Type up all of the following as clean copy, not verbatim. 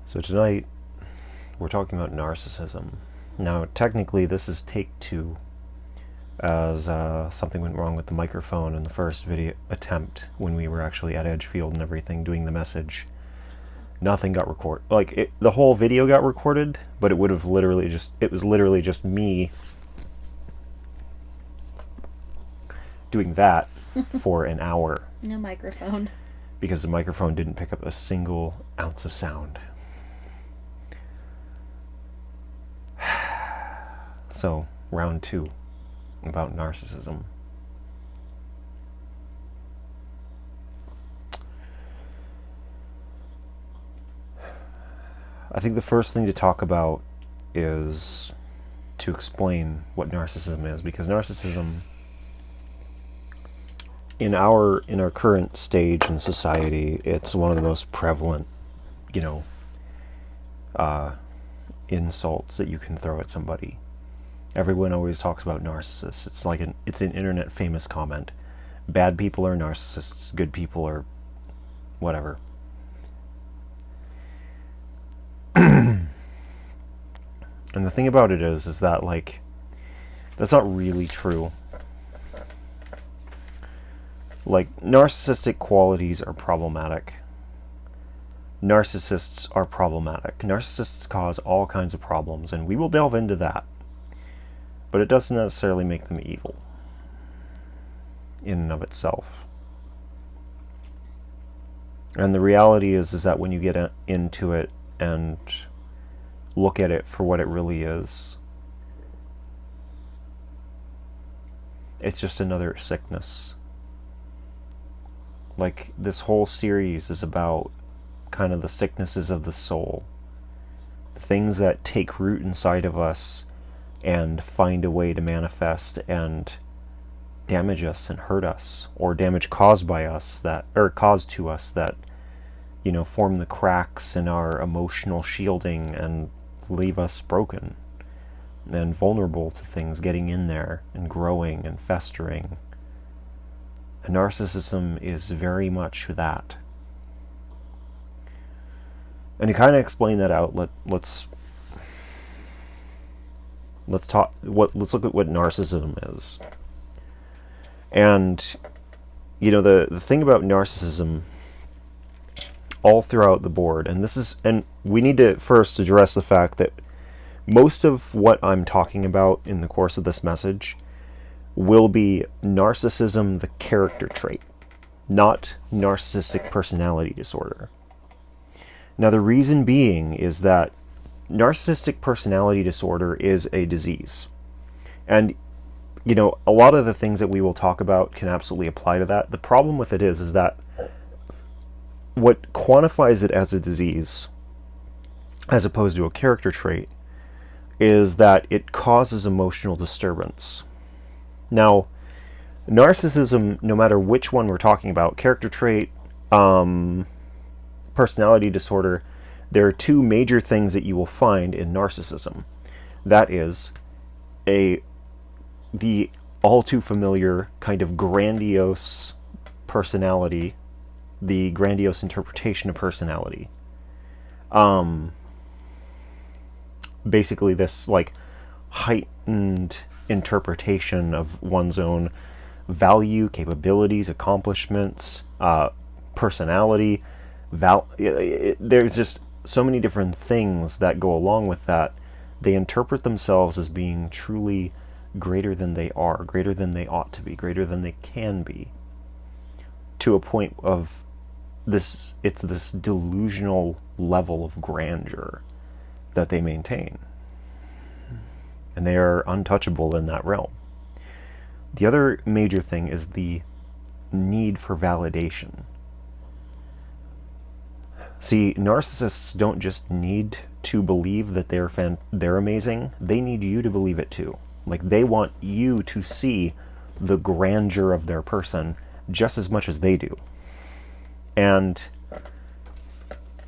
So tonight, we're talking about narcissism. Now, technically, this is take 2, as something went wrong with the microphone in the first video attempt when we were actually at Edgefield and everything doing the message. Nothing got recorded. The whole video got recorded, but it was literally just me doing that for an hour. No microphone. Because the microphone didn't pick up a single ounce of sound. So, round 2, about narcissism. I think the first thing to talk about is to explain what narcissism is, because narcissism, in our current stage in society, it's one of the most prevalent, insults that you can throw at somebody. Everyone always talks about narcissists. It's an internet famous comment. Bad people are narcissists, good people are whatever. And the thing about it is that, that's not really true. Narcissistic qualities are problematic. Narcissists are problematic. Narcissists cause all kinds of problems, and we will delve into that. But it doesn't necessarily make them evil in and of itself. And the reality is that when you get into it and look at it for what it really is, it's just another sickness. This whole series is about kind of the sicknesses of the soul, the things that take root inside of us and find a way to manifest and damage us and hurt us, or damage caused to us that form the cracks in our emotional shielding and leave us broken and vulnerable to things getting in there and growing and festering. And narcissism is very much that. And to kind of explain that out, let's look at what narcissism is. And the thing about narcissism all throughout the board, and we need to first address the fact that most of what I'm talking about in the course of this message will be narcissism, the character trait, not narcissistic personality disorder. Now, the reason being is that narcissistic personality disorder is a disease. And, a lot of the things that we will talk about can absolutely apply to that. The problem with it is that what quantifies it as a disease, as opposed to a character trait, is that it causes emotional disturbance. Now, narcissism, no matter which one we're talking about, character trait, personality disorder, there are two major things that you will find in narcissism. That is the all too familiar kind of grandiose personality, the grandiose interpretation of personality. Basically this heightened interpretation of one's own value, capabilities, accomplishments, personality. There's just so many different things that go along with that. They interpret themselves as being truly greater than they are, greater than they ought to be, greater than they can be, to a point of it's this delusional level of grandeur that they maintain. And they are untouchable in that realm. The other major thing is the need for validation. See, narcissists don't just need to believe that they're amazing, they need you to believe it too. They want you to see the grandeur of their person just as much as they do. And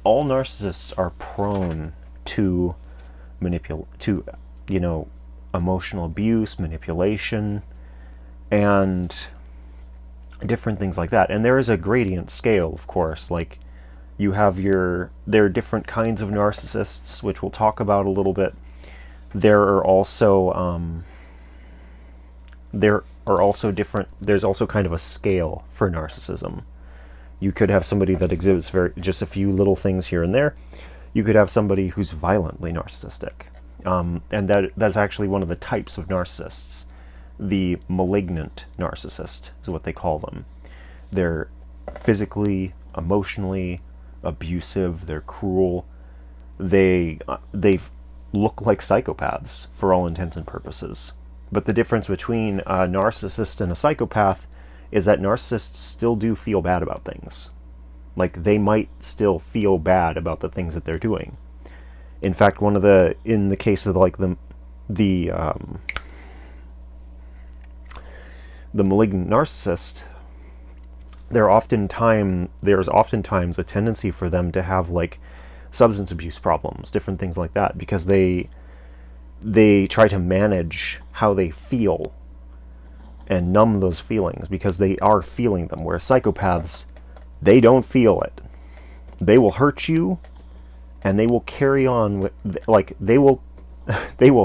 all narcissists are prone to emotional abuse, manipulation, and different things like that. And there is a gradient scale, of course. There are different kinds of narcissists, which we'll talk about a little bit. There's also kind of a scale for narcissism. You could have somebody that exhibits just a few little things here and there. You could have somebody who's violently narcissistic. And that's actually one of the types of narcissists. The malignant narcissist is what they call them. They're physically, emotionally abusive. They're cruel. They look like psychopaths for all intents and purposes. But the difference between a narcissist and a psychopath is that narcissists still do feel bad about things. Like, they might still feel bad about the things that they're doing. In fact, in the case of like the malignant narcissist, there's oftentimes a tendency for them to have like substance abuse problems, different things like that, because they try to manage how they feel and numb those feelings because they are feeling them, whereas psychopaths, they don't feel it. They will hurt you and they will carry on with, like, they will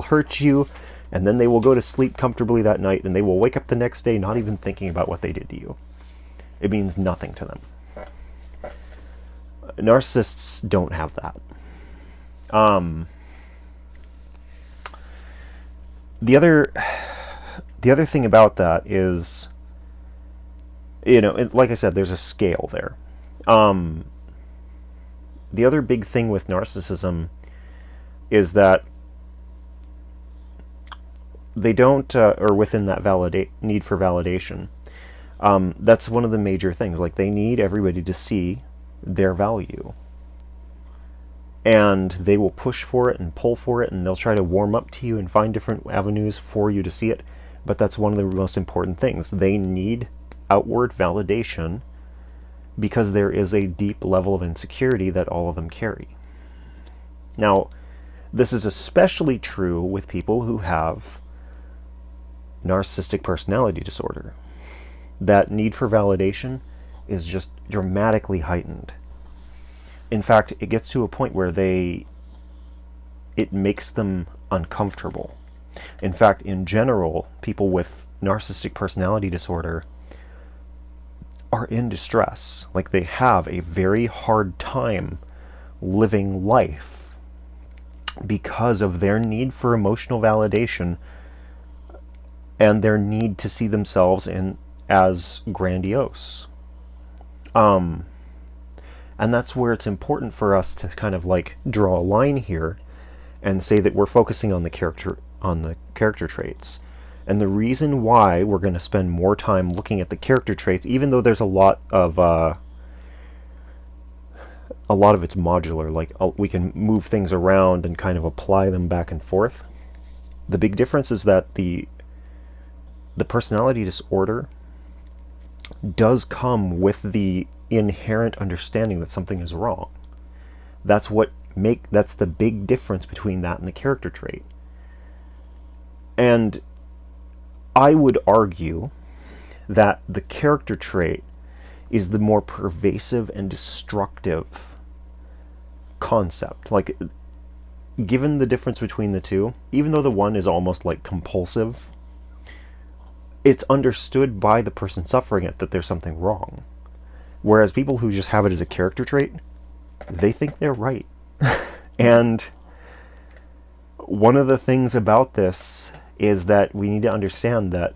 hurt you, and then they will go to sleep comfortably that night, and they will wake up the next day not even thinking about what they did to you. It means nothing to them. Narcissists don't have that. The other thing about that is, like I said, there's a scale there. The other big thing with narcissism is that they don't, or within that need for validation, that's one of the major things. Like, they need everybody to see their value. And they will push for it and pull for it, and they'll try to warm up to you and find different avenues for you to see it. But that's one of the most important things. They need outward validation because there is a deep level of insecurity that all of them carry. Now, this is especially true with people who have narcissistic personality disorder. That need for validation is just dramatically heightened. In fact, it gets to a point where it makes them uncomfortable. In fact, in general, people with narcissistic personality disorder are in distress. Like, they have a very hard time living life because of their need for emotional validation and their need to see themselves as grandiose. And that's where it's important for us to kind of like draw a line here and say that we're focusing on the character traits. And the reason why we're going to spend more time looking at the character traits, even though there's a lot of it's modular, like we can move things around and kind of apply them back and forth. The big difference is that the personality disorder does come with the inherent understanding that something is wrong. That's the big difference between that and the character trait. And I would argue that the character trait is the more pervasive and destructive concept. Like, given the difference between the two, even though the one is almost like compulsive, it's understood by the person suffering it that there's something wrong. Whereas people who just have it as a character trait, they think they're right. And one of the things about this is that we need to understand that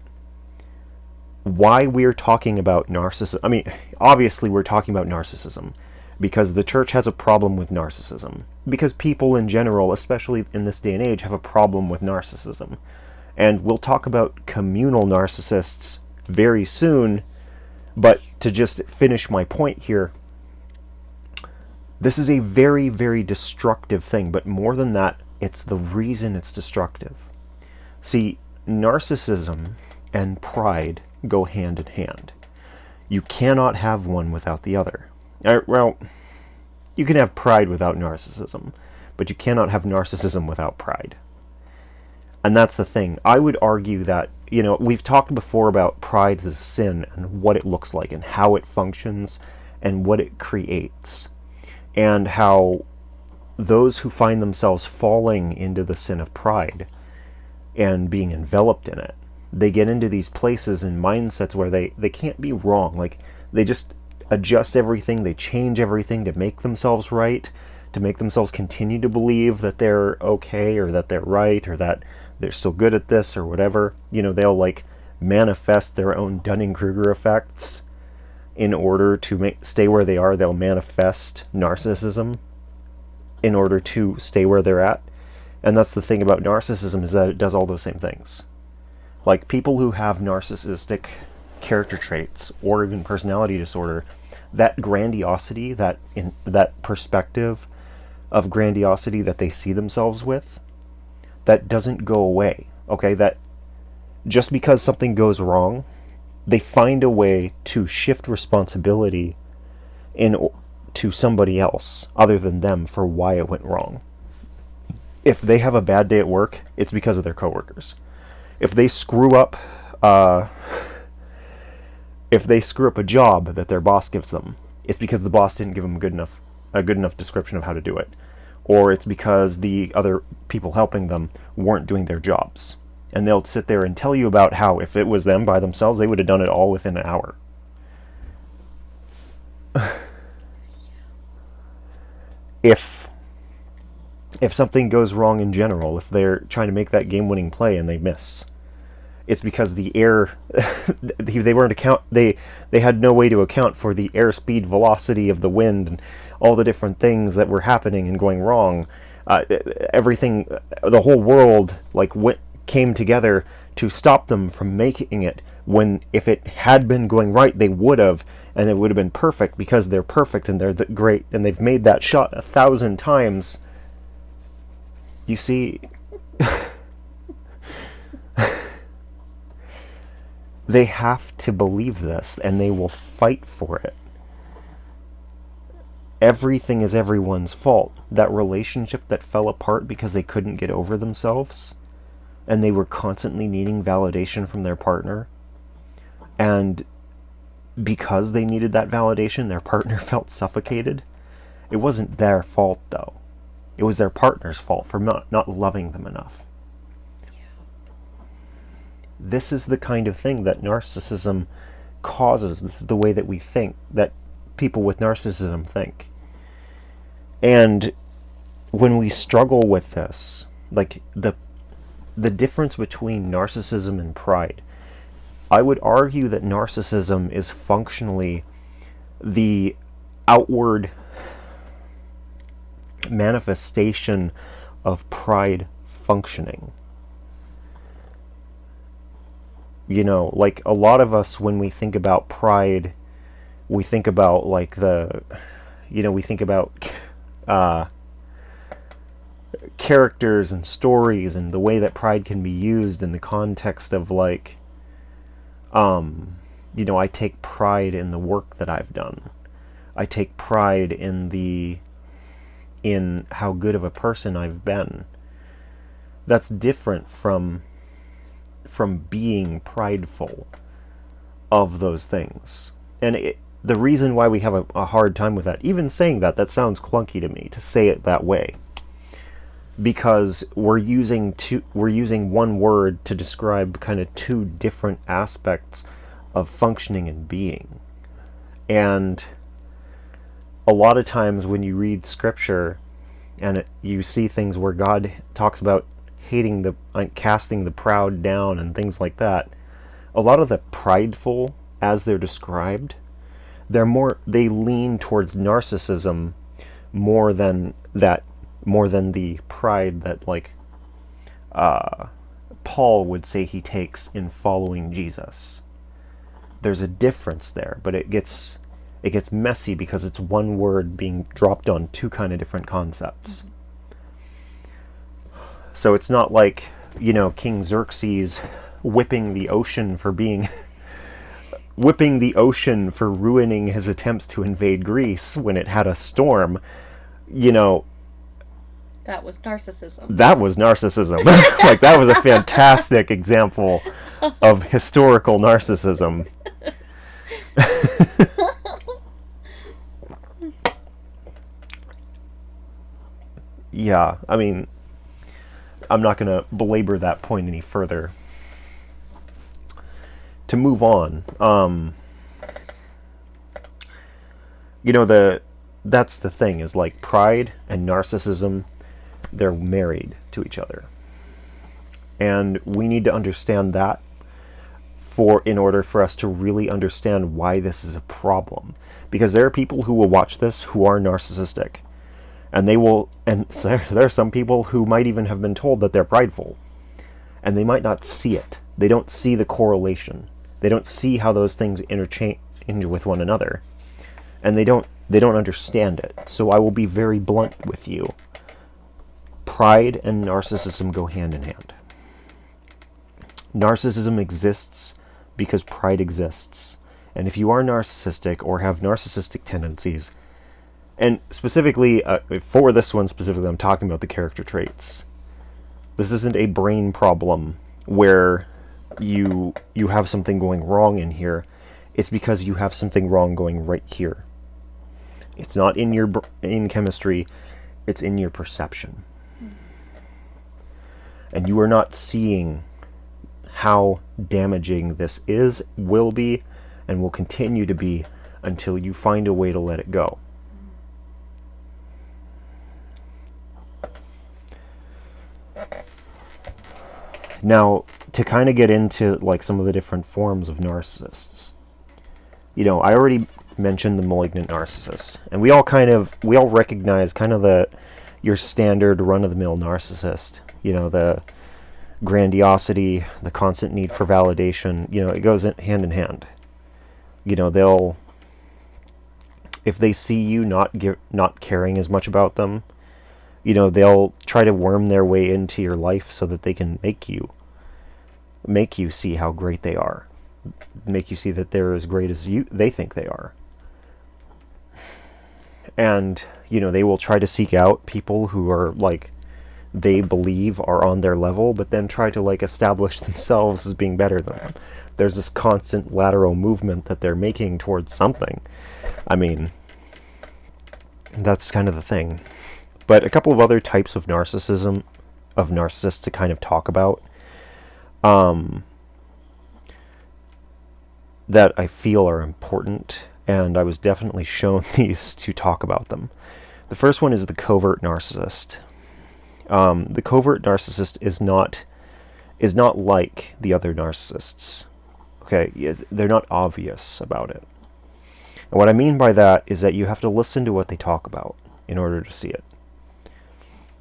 why we're talking about narcissism. I mean, obviously we're talking about narcissism because the church has a problem with narcissism. Because people in general, especially in this day and age, have a problem with narcissism. And we'll talk about communal narcissists very soon, but to just finish my point here, this is a very, very destructive thing, but more than that, it's the reason it's destructive. See, narcissism and pride go hand in hand. You cannot have one without the other. Well, you can have pride without narcissism, but you cannot have narcissism without pride. And that's the thing. I would argue that, we've talked before about pride as a sin and what it looks like and how it functions and what it creates. and how those who find themselves falling into the sin of pride and being enveloped in it, they get into these places and mindsets where they can't be wrong. Like, they just adjust everything, they change everything to make themselves right, to make themselves continue to believe that they're okay, or that they're right, or that they're still good at this, or whatever. You know, they'll like manifest their own Dunning-Kruger effects in order to stay where they are. They'll manifest narcissism in order to stay where they're at. And that's the thing about narcissism, is that it does all those same things. Like, people who have narcissistic character traits or even personality disorder, that grandiosity, that perspective of grandiosity that they see themselves with, that doesn't go away. Okay, that just because something goes wrong, they find a way to shift responsibility to somebody else other than them for why it went wrong. If they have a bad day at work, it's because of their coworkers. If they screw up a job that their boss gives them, it's because the boss didn't give them a good enough description of how to do it. Or it's because the other people helping them weren't doing their jobs. And they'll sit there and tell you about how if it was them by themselves, they would have done it all within an hour. If something goes wrong in general, if they're trying to make that game-winning play and they miss, it's because the air they had no way to account for the airspeed, velocity of the wind, and all the different things that were happening and going wrong. Everything, the whole world, like, came together to stop them from making it, when if it had been going right, they would have, and it would have been perfect, because they're perfect and they're great, and they've made that shot 1,000 times. You see, they have to believe this, and they will fight for it. Everything is everyone's fault. That relationship that fell apart because they couldn't get over themselves, and they were constantly needing validation from their partner, and because they needed that validation, their partner felt suffocated. It wasn't their fault, though. It was their partner's fault for not loving them enough. This is the kind of thing that narcissism causes. This is the way that we think, that people with narcissism think. And when we struggle with this, like the difference between narcissism and pride, I would argue that narcissism is functionally the outward manifestation of pride functioning. You know, like, a lot of us, when we think about pride, we think about, like, we think about characters and stories, and the way that pride can be used in the context of, like, I take pride in the work that I've done. I take pride in how good of a person I've been. That's different from being prideful of those things. And the reason why we have a hard time with that, even saying that sounds clunky to me, to say it that way, because we're using one word to describe kind of two different aspects of functioning and being. And a lot of times when you read scripture and you see things where God talks about casting the proud down and things like that, a lot of the prideful, as they're described, they lean towards narcissism more than the pride that, like, Paul would say he takes in following Jesus. There's a difference there, but it gets messy because it's one word being dropped on two kind of different concepts. So it's not like, King Xerxes whipping the ocean for ruining his attempts to invade Greece when it had a storm. That was narcissism. Like, that was a fantastic example of historical narcissism. yeah, I mean, I'm not going to belabor that point any further. To move on, that's the thing, is like pride and narcissism, they're married to each other. And we need to understand that in order for us to really understand why this is a problem. Because there are people who will watch this who are narcissistic. And so there are some people who might even have been told that they're prideful. And they might not see it. They don't see the correlation. They don't see how those things interchange with one another. And they don't understand it. So I will be very blunt with you. Pride and narcissism go hand in hand. Narcissism exists because pride exists. And if you are narcissistic or have narcissistic tendencies, and specifically, for this one specifically, I'm talking about the character traits. This isn't a brain problem where you have something going wrong in here. It's because you have something wrong going right here. It's not in chemistry, it's in your perception. And you are not seeing how damaging this is, will be, and will continue to be until you find a way to let it go. Now, to kind of get into like some of the different forms of narcissists, I already mentioned the malignant narcissist, and we all recognize kind of your standard run-of-the-mill narcissist. The grandiosity, the constant need for validation. It goes hand in hand. If they see you not caring as much about them, they'll try to worm their way into your life so that they can make you see how great they are, make you see that they're as great as they think they are. And they will try to seek out people who are like they believe are on their level, but then try to like establish themselves as being better than them. There's this constant lateral movement that they're making towards something. I mean, that's kind of the thing. But a couple of other types of narcissists to kind of talk about, that I feel are important, and I was definitely shown these to talk about them. The first one is the covert narcissist. The covert narcissist is not like the other narcissists. Okay, they're not obvious about it. And what I mean by that is that you have to listen to what they talk about in order to see it.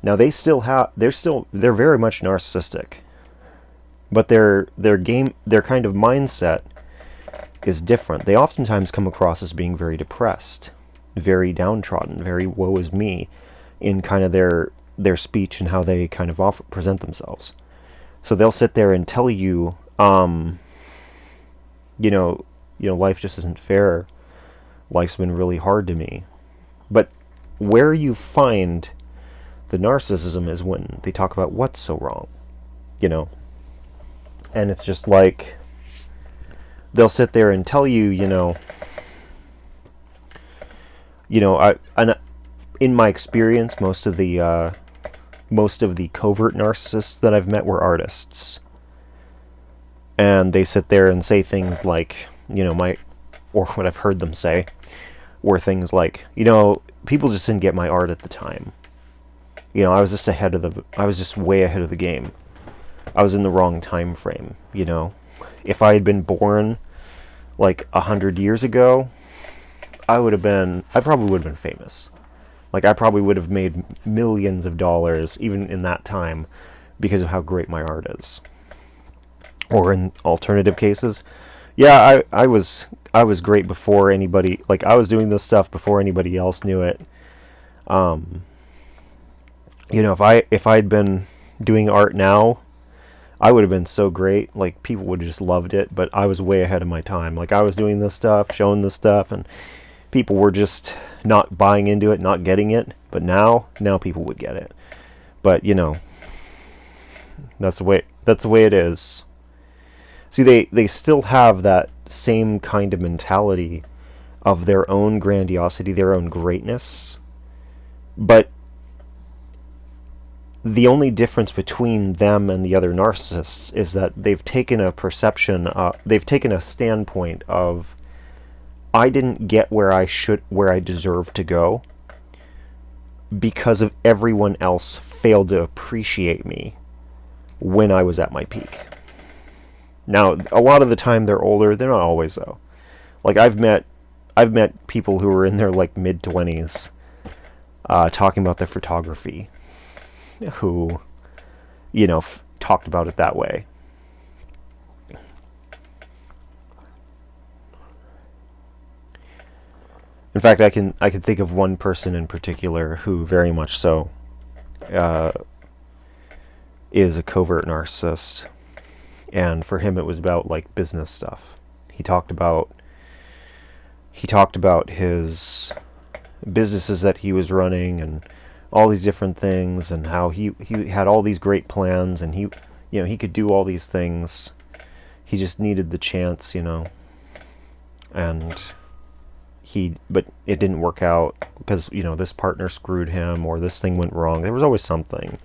Now they're very much narcissistic, but their kind of mindset is different. They oftentimes come across as being very depressed, very downtrodden, very woe is me in kind of their speech and how they kind of present themselves. So they'll sit there and tell you, life just isn't fair. Life's been really hard to me. But where you find the narcissism is when they talk about what's so wrong, and it's just like they'll sit there and tell you, in my experience, most of the covert narcissists that I've met were artists, and they sit there and say things like, or what I've heard them say, were things like, people just didn't get my art at the time. I was just way ahead of the game. I was in the wrong time frame, If I had been born like 100 years ago, I probably would have been famous. Like, I probably would have made millions of dollars even in that time because of how great my art is. Or in alternative cases, yeah, I was great before anybody, like, I was doing this stuff before anybody else knew it. If I'd been doing art now, I would have been so great. Like, people would have just loved it, but I was way ahead of my time. Like, I was doing this stuff, showing this stuff, and people were just not buying into it, not getting it. But now people would get it. But, that's the way it is. See, they still have that same kind of mentality of their own grandiosity, their own greatness. But the only difference between them and the other narcissists is that they've taken a standpoint of, I didn't get where I deserve to go because of everyone else failed to appreciate me when I was at my peak. Now, a lot of the time they're older. They're not always, though. Like, I've met people who were in their like mid-20s talking about their photography, who, talked about it that way. In fact, I can think of one person in particular who very much so is a covert narcissist, and for him it was about like business stuff. He talked about his businesses that he was running and all these different things, and how he had all these great plans, and he could do all these things. He just needed the chance, and but it didn't work out because, this partner screwed him, or this thing went wrong. There was always something.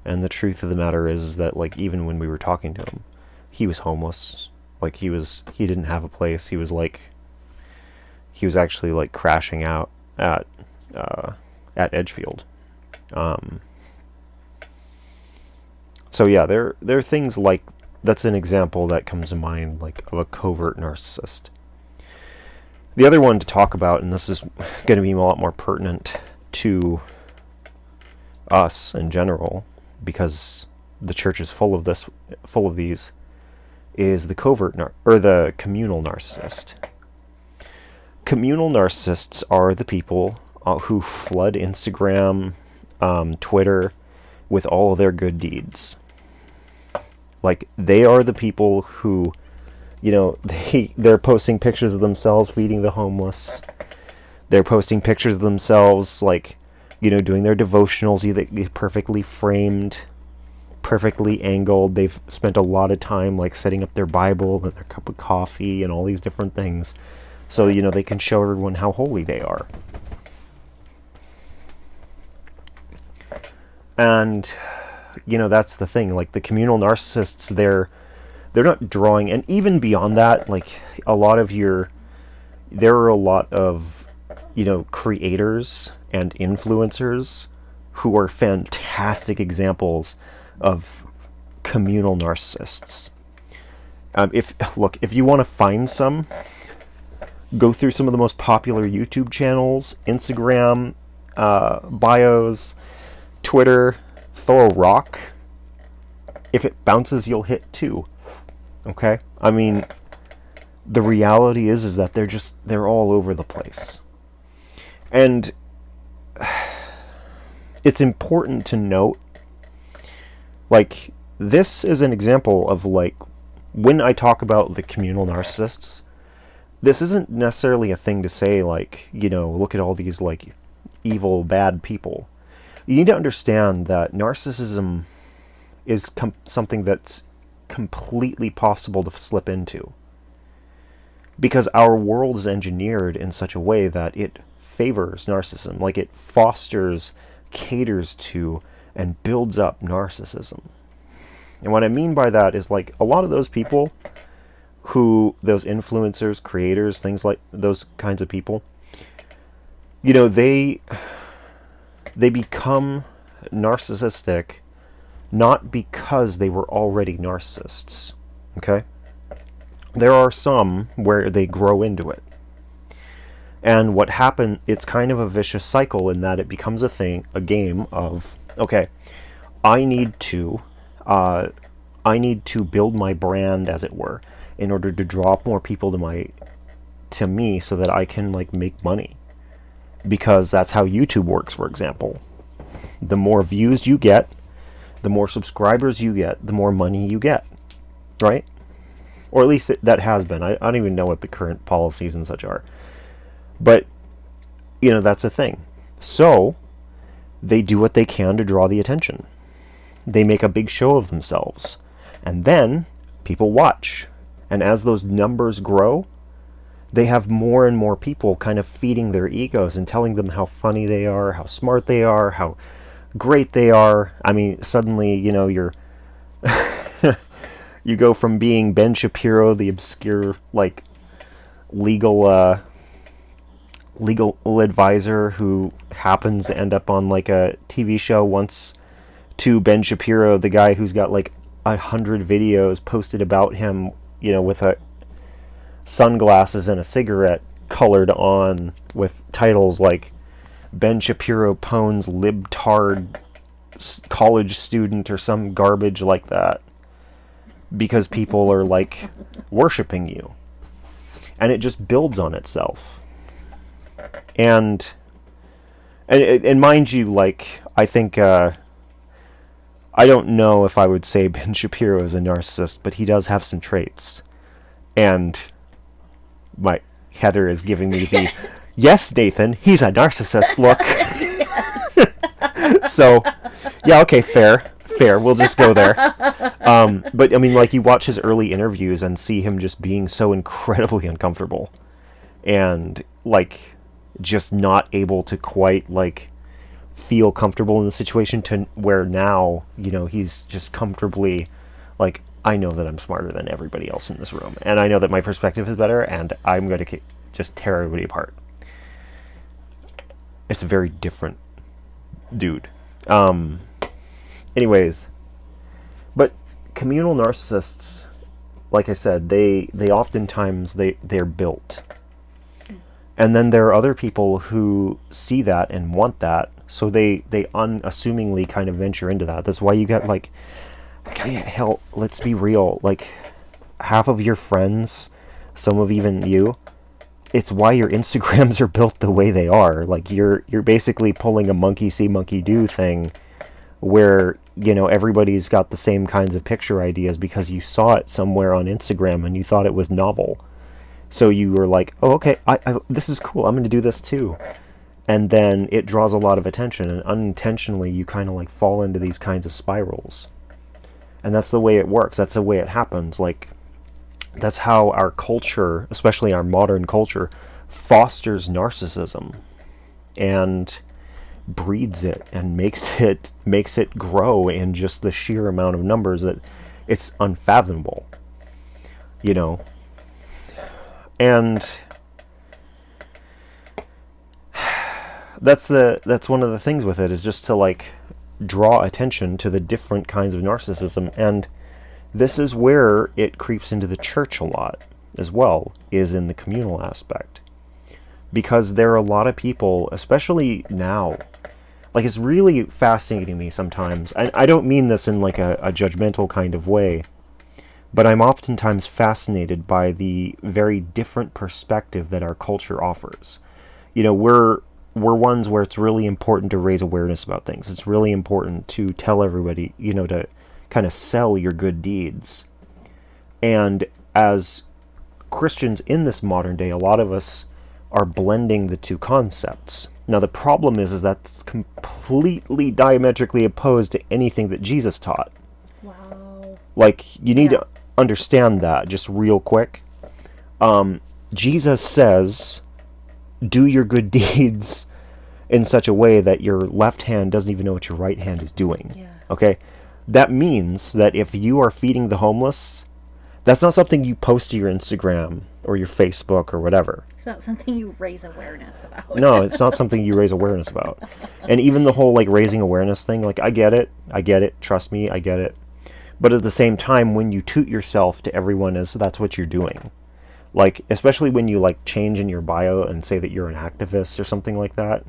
And the truth of the matter is that, like, even when we were talking to him, he was homeless. Like, he didn't have a place. He was actually like crashing out at Edgefield. So yeah, there are things like, that's an example that comes to mind, like, of a covert narcissist. The other one to talk about, and this is going to be a lot more pertinent to us in general, because the church is full of these, is the the communal narcissist. Communal narcissists are the people who flood Instagram, Twitter, with all of their good deeds. Like, they are the people who, they're posting pictures of themselves feeding the homeless. They're posting pictures of themselves, like, doing their devotionals, either perfectly framed, perfectly angled. They've spent a lot of time, like, setting up their Bible and their cup of coffee and all these different things, so, they can show everyone how holy they are. And, that's the thing. Like, the communal narcissists, they're not drawing, and even beyond that, like, there are a lot of, creators and influencers who are fantastic examples of communal narcissists. If you want to find some, go through some of the most popular YouTube channels, Instagram, bios, Twitter, throw a rock. If it bounces, you'll hit 2. Okay? I mean, the reality is that they're all over the place. And it's important to note, like, this is an example of, like, when I talk about the communal narcissists, this isn't necessarily a thing to say, like, look at all these, like, evil, bad people. You need to understand that narcissism is something that's completely possible to slip into, because our world is engineered in such a way that it favors narcissism. Like, it fosters, caters to, and builds up narcissism. And what I mean by that is, like, a lot of those people those influencers, creators, things like those kinds of people, they become narcissistic not because they were already narcissists. Okay? There are some where they grow into it. And what happened, it's kind of a vicious cycle in that it becomes a game of, okay, I need to build my brand, as it were, in order to draw up more people to me so that I can, like, make money. Because that's how YouTube works, for example. The more views you get, the more subscribers you get, the more money you get. Right? Or at least that has been. I don't even know what the current policies and such are. But, that's a thing. So, they do what they can to draw the attention. They make a big show of themselves. And then, people watch. And as those numbers grow, they have more and more people kind of feeding their egos and telling them how funny they are, how smart they are, how great they are. I mean, suddenly, you're you go from being Ben Shapiro, the obscure like legal advisor who happens to end up on like a TV show once, to Ben Shapiro, the guy who's got like 100 videos posted about him, with a sunglasses and a cigarette colored on with titles like Ben Shapiro pwns libtard college student or some garbage like that, because people are like worshiping you, and it just builds on itself. And mind you, like, I think I don't know if I would say Ben Shapiro is a narcissist, but he does have some traits. And my Heather is giving me the yes, Nathan, he's a narcissist look. So, yeah, okay, fair. We'll just go there. But I mean, like, you watch his early interviews and see him just being so incredibly uncomfortable, and like just not able to quite like feel comfortable in the situation, to where now, he's just comfortably like, I know that I'm smarter than everybody else in this room, and I know that my perspective is better, and I'm going to just tear everybody apart. It's a very different dude. Anyways, but communal narcissists, like I said, they oftentimes they're built. And then there are other people who see that and want that, so they unassumingly kind of venture into that. That's why you get like hell, let's be real, like half of your friends, some of even you, it's why your Instagrams are built the way they are. Like you're basically pulling a monkey see monkey do thing, where everybody's got the same kinds of picture ideas because you saw it somewhere on Instagram and you thought it was novel. So you were like, oh, okay, I this is cool, I'm going to do this too. And then it draws a lot of attention, and unintentionally you kind of like fall into these kinds of spirals. And that's the way it works. That's the way it happens. Like, that's how our culture, especially our modern culture, fosters narcissism and breeds it and makes it grow in just the sheer amount of numbers that it's unfathomable. And that's one of the things with it, is just to like draw attention to the different kinds of narcissism. And this is where it creeps into the church a lot as well, is in the communal aspect, because there are a lot of people, especially now, like, it's really fascinating me sometimes, and I don't mean this in like a judgmental kind of way, but I'm oftentimes fascinated by the very different perspective that our culture offers. We're ones where it's really important to raise awareness about things. It's really important to tell everybody, to kind of sell your good deeds. And as Christians in this modern day, a lot of us are blending the two concepts. Now, the problem is that's completely diametrically opposed to anything that Jesus taught. Wow. Like, you need to understand that just real quick. Jesus says, do your good deeds in such a way that your left hand doesn't even know what your right hand is doing. Yeah. Okay? That means that if you are feeding the homeless, that's not something you post to your Instagram or your Facebook or whatever. It's not something you raise awareness about. No, it's not something you raise awareness about. And even the whole like raising awareness thing, like, I get it, trust me, I get it. But at the same time, when you toot yourself to everyone as that's what you're doing, like, especially when you like change in your bio and say that you're an activist or something like that,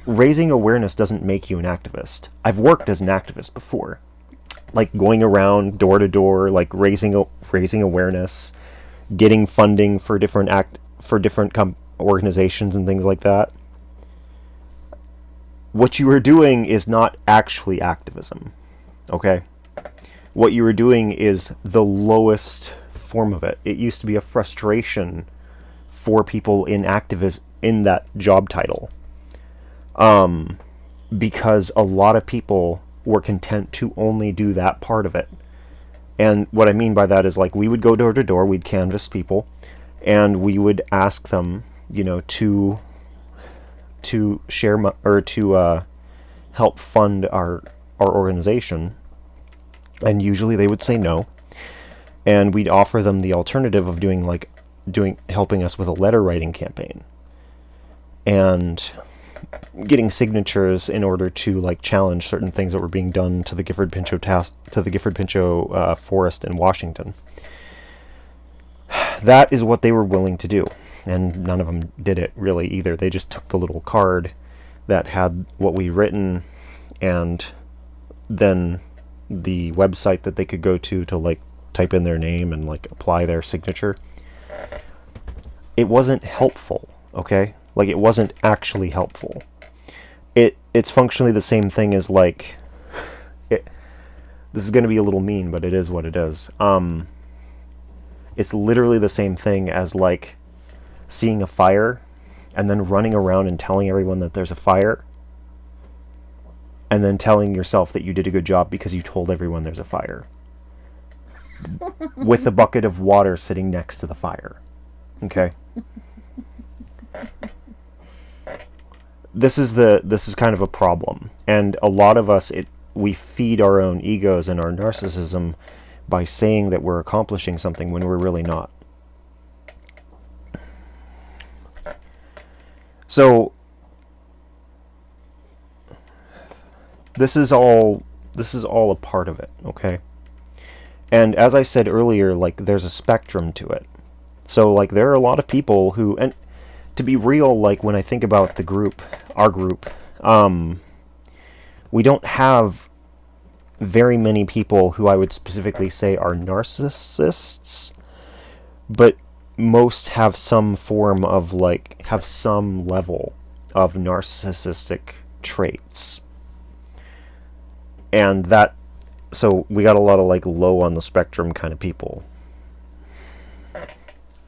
raising awareness doesn't make you an activist. I've worked as an activist before, like going around door to door, like raising awareness, getting funding for different organizations and things like that. What you are doing is not actually activism, okay? What you are doing is the lowest form of it. It used to be a frustration for people in that job title, because a lot of people were content to only do that part of it. And what I mean by that is, like, we would go door to door, we'd canvass people, and we would ask them, to share or to help fund our organization, and usually they would say no, and we'd offer them the alternative of helping us with a letter writing campaign and getting signatures in order to like challenge certain things that were being done to the Gifford Pinchot forest in Washington. That is what they were willing to do, and none of them did it really either. They just took the little card that had what we written, and then the website that they could go to like type in their name and like apply their signature. It wasn't helpful, okay? Like, it wasn't actually helpful. It's functionally the same thing as like this is going to be a little mean, but it is what it is. It's literally the same thing as like seeing a fire and then running around and telling everyone that there's a fire, and then telling yourself that you did a good job because you told everyone there's a fire. With a bucket of water sitting next to the fire. Okay? This is kind of a problem. And a lot of us, we feed our own egos and our narcissism by saying that we're accomplishing something when we're really not. So this is all a part of it, okay? And as I said earlier, like, there's a spectrum to it. So like there are a lot of people who, and to be real, like when I think about our group, we don't have very many people who I would specifically say are narcissists, but most have some form of have some level of narcissistic traits. And so we got a lot of like low on the spectrum kind of people.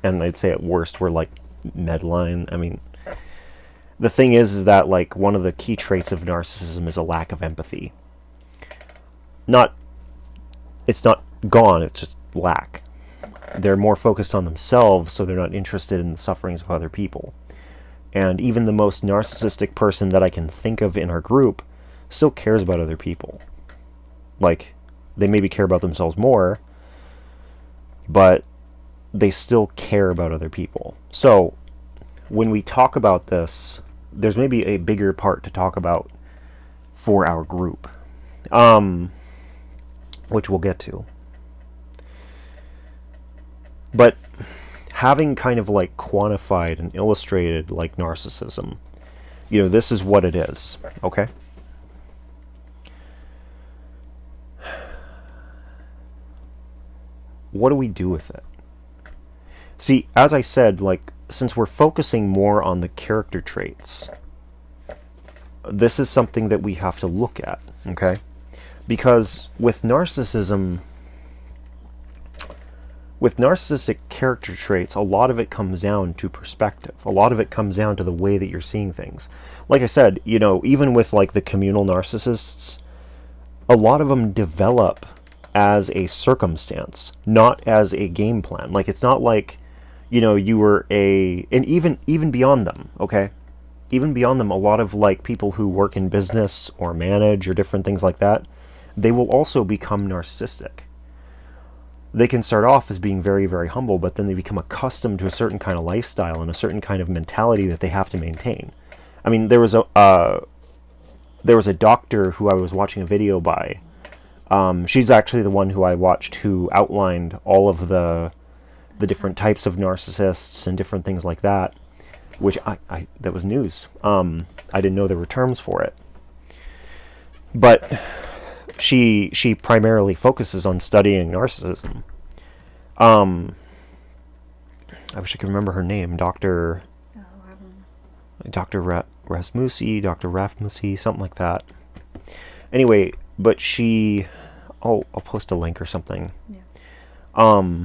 And I'd say at worst we're like Medline. I mean, the thing is that like one of the key traits of narcissism is a lack of empathy. It's not gone, it's just lack. They're more focused on themselves, so they're not interested in the sufferings of other people. And even the most narcissistic person that I can think of in our group still cares about other people. Like, they maybe care about themselves more, but they still care about other people. So, when we talk about this, there's maybe a bigger part to talk about for our group, which we'll get to. But having kind of like quantified and illustrated like narcissism, this is what it is, okay? What do we do with it? See, as I said, like, since we're focusing more on the character traits, this is something that we have to look at, okay? Because with narcissistic character traits, a lot of it comes down to perspective. A lot of it comes down to the way that you're seeing things. Like I said, even with like the communal narcissists, a lot of them develop as a circumstance, not as a game plan. Like, it's not like, you were and even beyond them, okay? Even beyond them, a lot of like people who work in business or manage or different things like that, they will also become narcissistic. They can start off as being very, very humble, but then they become accustomed to a certain kind of lifestyle and a certain kind of mentality that they have to maintain. I mean, there was a doctor who I was watching a video by. She's actually the one who I watched who outlined all of the different types of narcissists and different things like that, which that was news. I didn't know there were terms for it. But she primarily focuses on studying narcissism. I wish I could remember her name, Dr. Rasmusi, Dr. Rafmusi, something like that. Anyway, but I'll post a link or something. Yeah.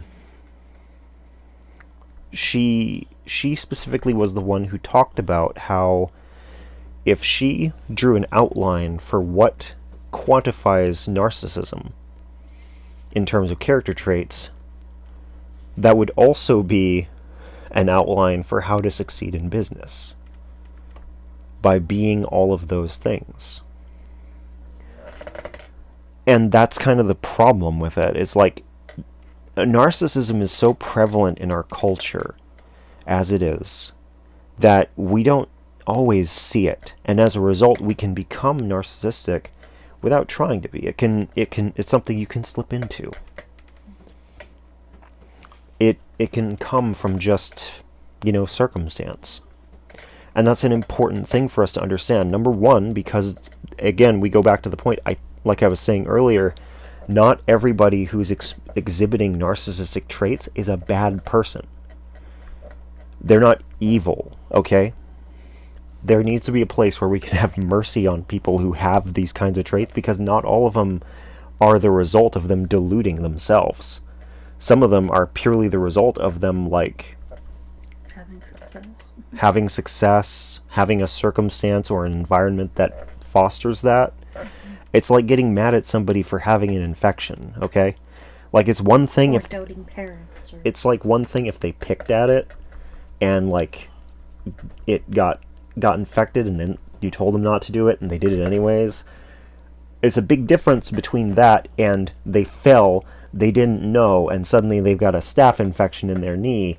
She specifically was the one who talked about how if she drew an outline for what quantifies narcissism in terms of character traits, that would also be an outline for how to succeed in business by being all of those things. And that's kind of the problem with it. It's like narcissism is so prevalent in our culture as it is that we don't always see it, and as a result we can become narcissistic without trying to be. It's something you can slip into. It can come from just, circumstance. And that's an important thing for us to understand. Number one, because again, we go back to the point, like I was saying earlier, not everybody who's exhibiting narcissistic traits is a bad person. They're not evil, okay? There needs to be a place where we can have mercy on people who have these kinds of traits, because not all of them are the result of them deluding themselves. Some of them are purely the result of them, like, having success, having a circumstance or an environment that fosters that. It's like getting mad at somebody for having an infection, okay? Like, it's one thing if doting parents. It's like one thing if they picked at it and, like, it got infected and then you told them not to do it and they did it anyways. It's a big difference between that and they fell, they didn't know, and suddenly they've got a staph infection in their knee.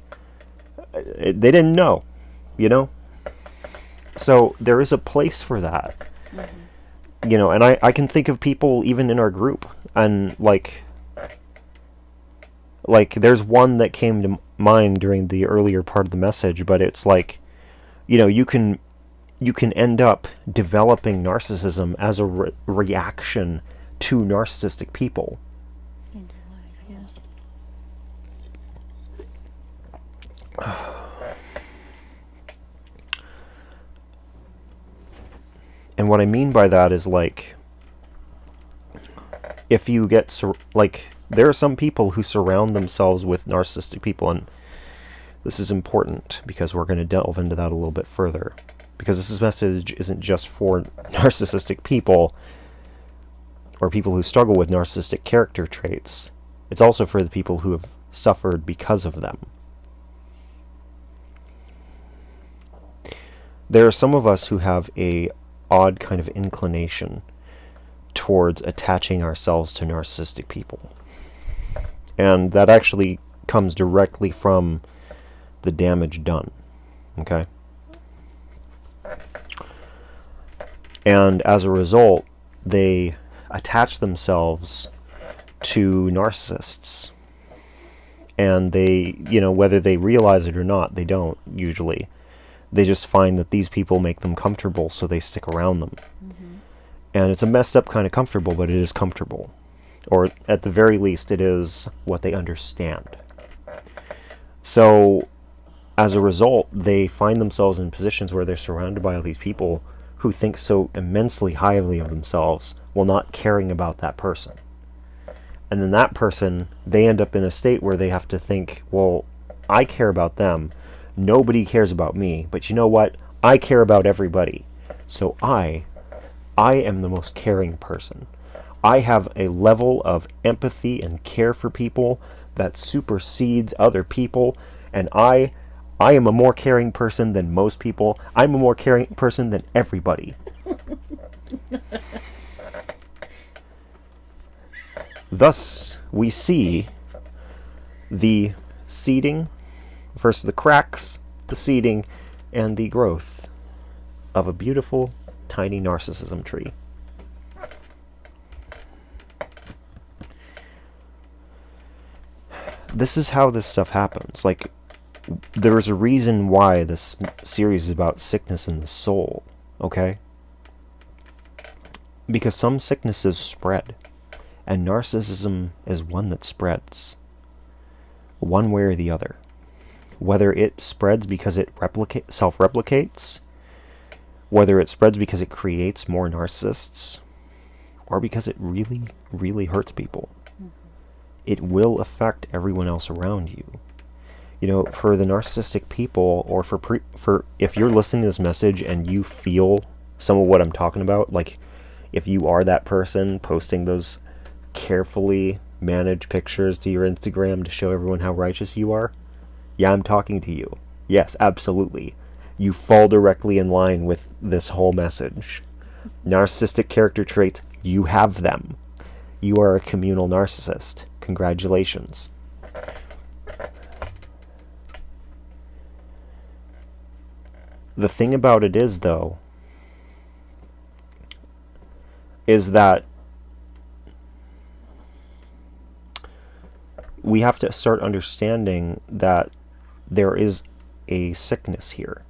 They didn't know, So there is a place for that. Mm-hmm. And I can think of people even in our group, and like there's one that came to mind during the earlier part of the message, but it's like, you can end up developing narcissism as a reaction to narcissistic people. In your life, yeah. And what I mean by that is, like, if you get there are some people who surround themselves with narcissistic people, and this is important because we're going to delve into that a little bit further, because this message isn't just for narcissistic people or people who struggle with narcissistic character traits. It's also for the people who have suffered because of them. There are some of us who have a odd kind of inclination towards attaching ourselves to narcissistic people. And that actually comes directly from the damage done. Okay? And as a result, they attach themselves to narcissists. And they, whether they realize it or not, they don't usually. They just find that these people make them comfortable, so they stick around them. Mm-hmm. And it's a messed up kind of comfortable, but it is comfortable. Or at the very least, it is what they understand. So, as a result, they find themselves in positions where they're surrounded by all these people who think so immensely highly of themselves while not caring about that person. And then that person, they end up in a state where they have to think, well, I care about them. Nobody cares about me, but you know what? I care about everybody. So I am the most caring person. I have a level of empathy and care for people that supersedes other people, and I am a more caring person than most people. I'm a more caring person than everybody. Thus, we see the seeding, first the cracks, the seeding, and the growth of a beautiful, tiny narcissism tree. This is how this stuff happens. Like, there is a reason why this series is about sickness in the soul, okay? Because some sicknesses spread, and narcissism is one that spreads, one way or the other. Whether it spreads because it self-replicates, whether it spreads because it creates more narcissists, or because it really, really hurts people. Mm-hmm. It will affect everyone else around you. For the narcissistic people, or for if you're listening to this message and you feel some of what I'm talking about, like if you are that person posting those carefully managed pictures to your Instagram to show everyone how righteous you are, yeah, I'm talking to you. Yes, absolutely. You fall directly in line with this whole message. Narcissistic character traits, you have them. You are a communal narcissist. Congratulations. The thing about it is, though, is that we have to start understanding that there is a sickness here,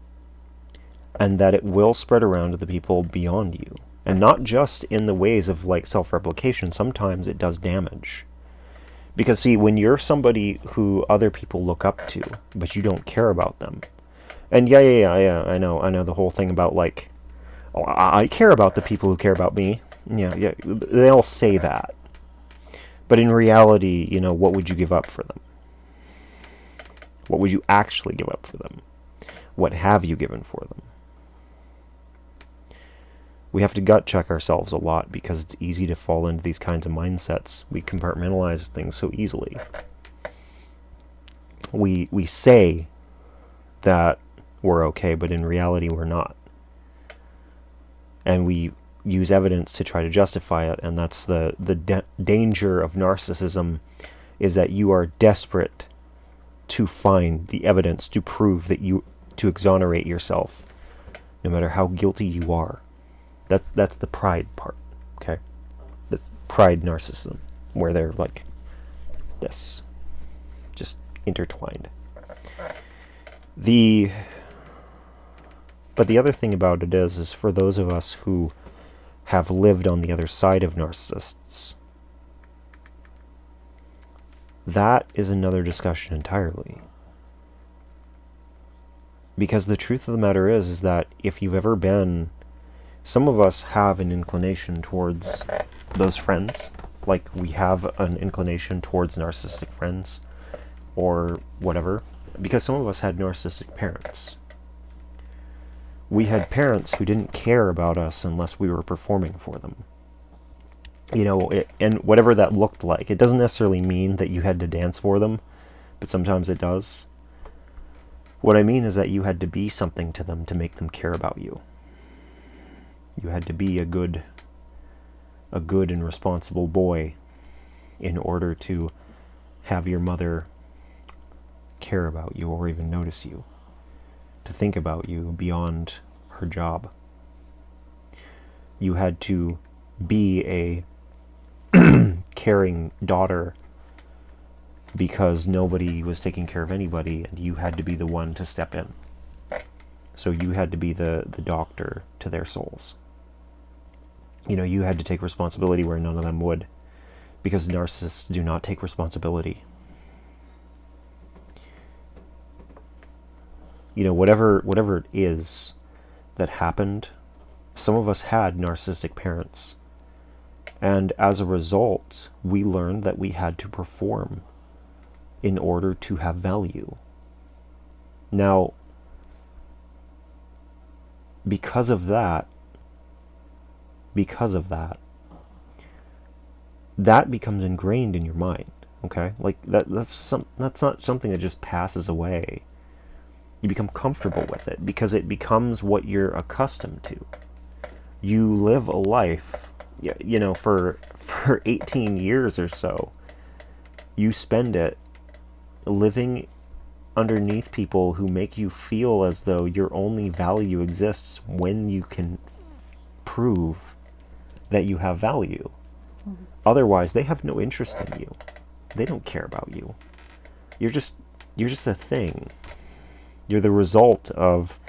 and that it will spread around to the people beyond you. And not just in the ways of like self-replication, sometimes it does damage. Because see, when you're somebody who other people look up to, but you don't care about them, and yeah, I know the whole thing about like, oh, I care about the people who care about me. Yeah, they all say that. But in reality, you know, what would you give up for them? What would you actually give up for them? What have you given for them? We have to gut check ourselves a lot because it's easy to fall into these kinds of mindsets. We compartmentalize things so easily. We say that we're okay, but in reality we're not. And we use evidence to try to justify it, and that's the danger of narcissism, is that you are desperate to find the evidence to prove that to exonerate yourself, no matter how guilty you are. That's the pride part, okay? The pride narcissism, where they're like this, just intertwined. But the other thing about it is for those of us who have lived on the other side of narcissists, that is another discussion entirely. Because the truth of the matter is that if you've ever been, some of us have an inclination towards those friends, like we have an inclination towards narcissistic friends, or whatever, because some of us had narcissistic parents. We had parents who didn't care about us unless we were performing for them. You know, and whatever that looked like. It doesn't necessarily mean that you had to dance for them, but sometimes it does. What I mean is that you had to be something to them to make them care about you. You had to be a good and responsible boy in order to have your mother care about you or even notice you, to think about you beyond her job. You had to be a caring daughter because nobody was taking care of anybody, and you had to be the one to step in. So you had to be the doctor to their souls. You know, you had to take responsibility where none of them would, because narcissists do not take responsibility. You know, whatever it is that happened, some of us had narcissistic parents. And as a result, we learned that we had to perform in order to have value. Now, because of that, that becomes ingrained in your mind, okay? Like, that's not something that just passes away. You become comfortable with it because it becomes what you're accustomed to. You live a life, you know, for 18 years or so. You spend it living underneath people who make you feel as though your only value exists when you can prove that you have value. Mm-hmm. Otherwise, they have no interest in you. They don't care about you. You're just a thing. You're the result of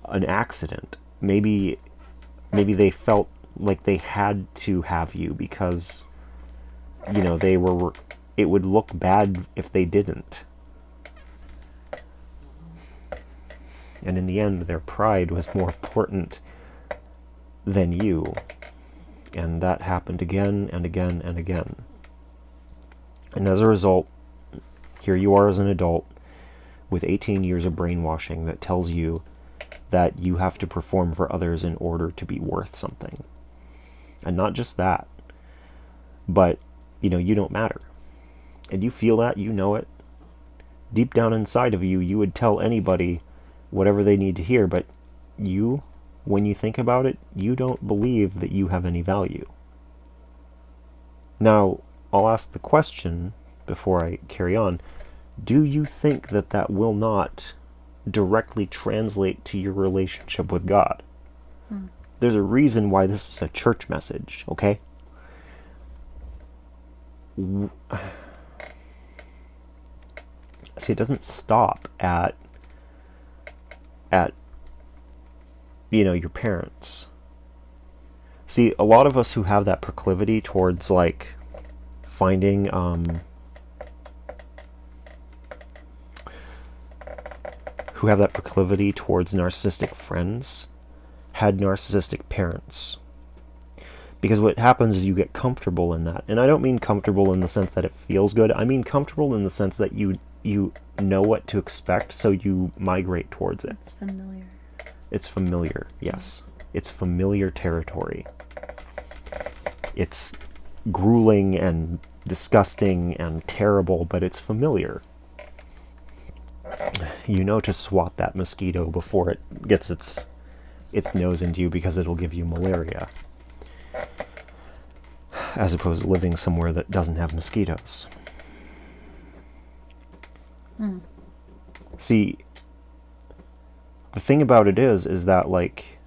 an accident. Maybe they felt like they had to have you because, you know, it would look bad if they didn't. And in the end, their pride was more important than you. And that happened again and again and again. And as a result, here you are as an adult with 18 years of brainwashing that tells you that you have to perform for others in order to be worth something. And not just that, but, you know, you don't matter. And you feel that, you know it. Deep down inside of you, you would tell anybody whatever they need to hear, but you, when you think about it, you don't believe that you have any value. Now, I'll ask the question before I carry on. Do you think that that will not directly translate to your relationship with God? There's a reason why this is a church message, okay? See, it doesn't stop at your parents. See, a lot of us who have that proclivity towards, like, finding, who have that proclivity towards narcissistic friends had narcissistic parents. Because what happens is you get comfortable in that. And I don't mean comfortable in the sense that it feels good. I mean comfortable in the sense that you know what to expect, so you migrate towards it. It's familiar. It's familiar, yes. It's familiar territory. It's grueling and disgusting and terrible, but it's familiar. You know to swat that mosquito before it gets its nose into you, because it'll give you malaria. As opposed to living somewhere that doesn't have mosquitoes. See, the thing about it is that, like,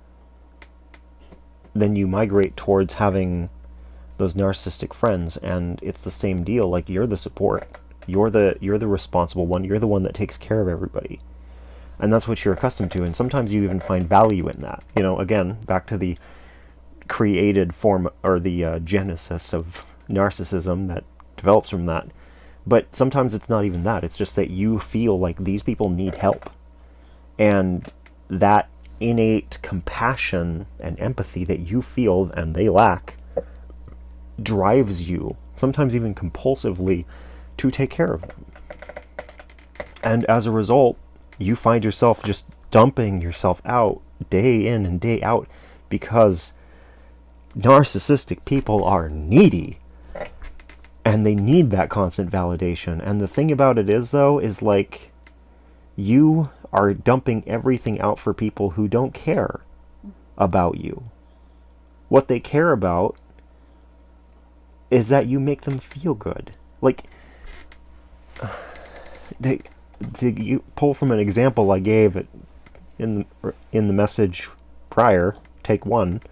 then you migrate towards having those narcissistic friends, and it's the same deal. Like, you're the support. You're the responsible one. You're the one that takes care of everybody. And that's what you're accustomed to, and sometimes you even find value in that. Again, back to the created form, or the genesis of narcissism that develops from that. But sometimes it's not even that. It's just that you feel like these people need help. And that innate compassion and empathy that you feel and they lack drives you, sometimes even compulsively, to take care of them. And as a result, you find yourself just dumping yourself out day in and day out, because narcissistic people are needy. And they need that constant validation. And the thing about it is, though, is like, you are dumping everything out for people who don't care about you. What they care about is that you make them feel good. Like, you pull from an example I gave in the message prior, take 1.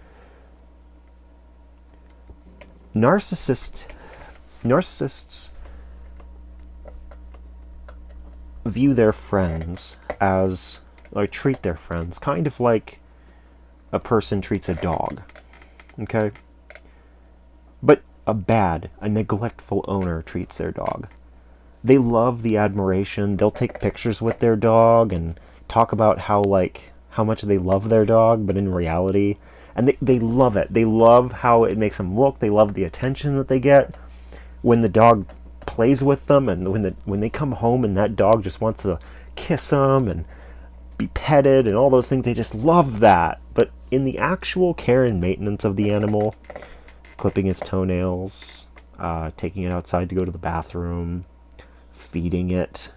Narcissists view their friends as, or treat their friends kind of like a person treats a dog. Okay? But a neglectful owner treats their dog. They love the admiration. They'll take pictures with their dog and talk about how much they love their dog, but in reality, and they love it. They love how it makes them look. They love the attention that they get when the dog plays with them, and when they come home and that dog just wants to kiss them and be petted and all those things. They just love that. But in the actual care and maintenance of the animal, clipping its toenails, taking it outside to go to the bathroom, feeding it,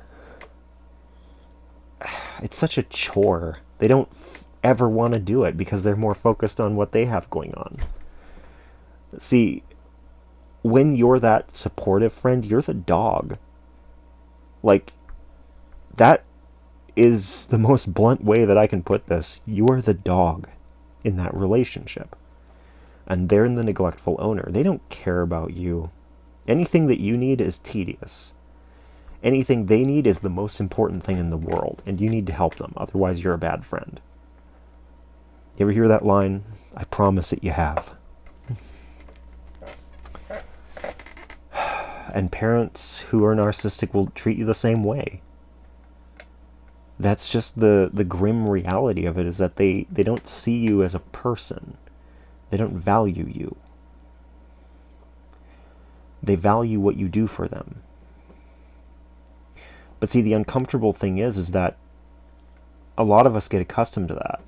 it's such a chore. They don't ever want to do it because they're more focused on what they have going on. See, when you're that supportive friend, you're the dog. Like, that is the most blunt way that I can put this. You're the dog in that relationship. And they're the neglectful owner. They don't care about you. Anything that you need is tedious. Anything they need is the most important thing in the world, and you need to help them. Otherwise, you're a bad friend. You ever hear that line? I promise that you have. And parents who are narcissistic will treat you the same way. That's just the grim reality of it, is that they don't see you as a person. They don't value you. They value what you do for them. But see, the uncomfortable thing is that a lot of us get accustomed to that.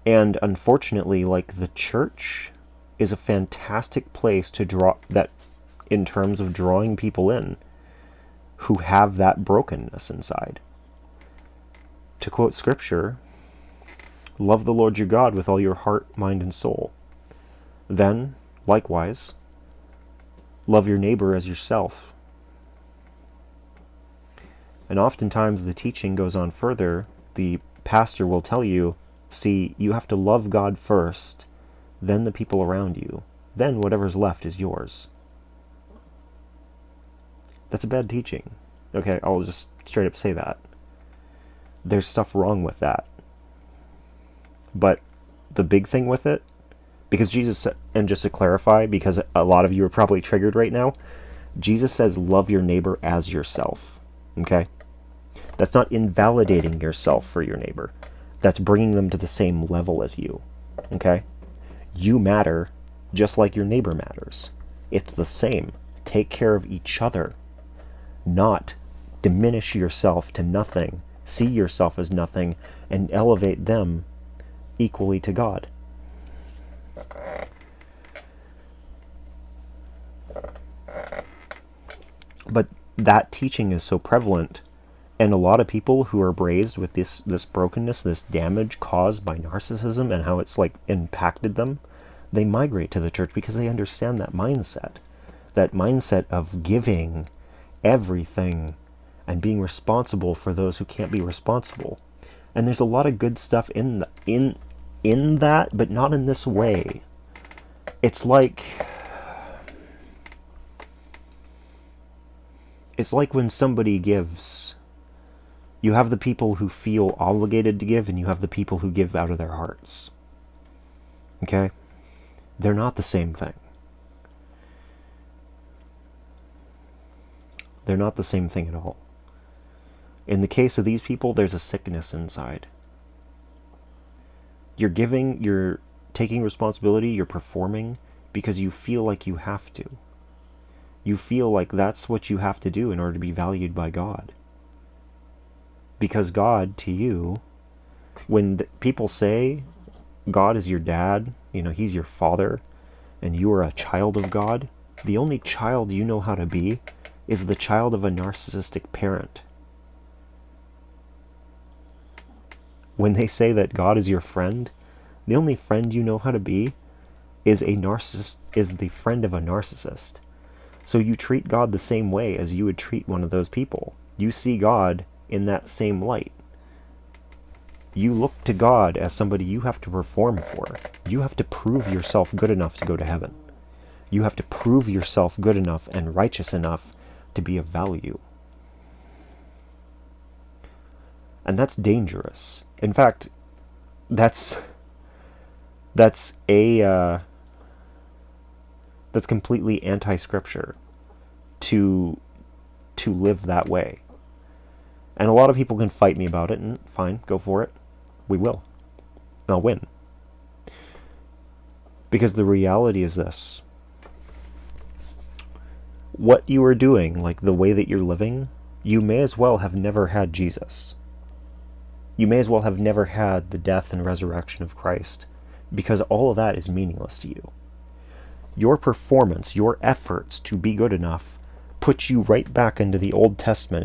And unfortunately, the church is a fantastic place to draw that, in terms of drawing people in who have that brokenness inside. To quote scripture, love the Lord your God with all your heart, mind, and soul. Then, likewise, love your neighbor as yourself. And oftentimes the teaching goes on further. The pastor will tell you, see, you have to love God first, then the people around you, then whatever's left is yours. That's a bad teaching. Okay, I'll just straight up say that. There's stuff wrong with that. But the big thing with it, because Jesus said, and just to clarify, because a lot of you are probably triggered right now, Jesus says love your neighbor as yourself. Okay? That's not invalidating yourself for your neighbor. That's bringing them to the same level as you. Okay? You matter just like your neighbor matters. It's the same. Take care of each other. Not diminish yourself to nothing, see yourself as nothing, and elevate them equally to God. But that teaching is so prevalent, and a lot of people who are raised with this brokenness, this damage caused by narcissism and how it's like impacted them, they migrate to the church because they understand that mindset of giving everything and being responsible for those who can't be responsible. And there's a lot of good stuff in that, but not in this way. It's like when somebody gives, you have the people who feel obligated to give, and you have the people who give out of their hearts. Okay? They're not the same thing. They're not the same thing at all. In the case of these people, there's a sickness inside. You're giving, you're taking responsibility, you're performing because you feel like you have to. You feel like that's what you have to do in order to be valued by God. Because God, to you, when people say God is your dad, he's your father, and you are a child of God, the only child you know how to be is the child of a narcissistic parent. When they say that God is your friend, the only friend you know how to be is the friend of a narcissist. So you treat God the same way as you would treat one of those people. You see God in that same light. You look to God as somebody you have to perform for. You have to prove yourself good enough to go to heaven. You have to prove yourself good enough and righteous enough to be of value. And that's dangerous. In fact, that's completely anti-scripture to live that way. And a lot of people can fight me about it, and fine, go for it. We will. I'll win. Because the reality is this. What you are doing, like the way that you're living, you may as well have never had Jesus. You may as well have never had the death and resurrection of Christ, because all of that is meaningless to you. Your performance, your efforts to be good enough, puts you right back into the Old Testament.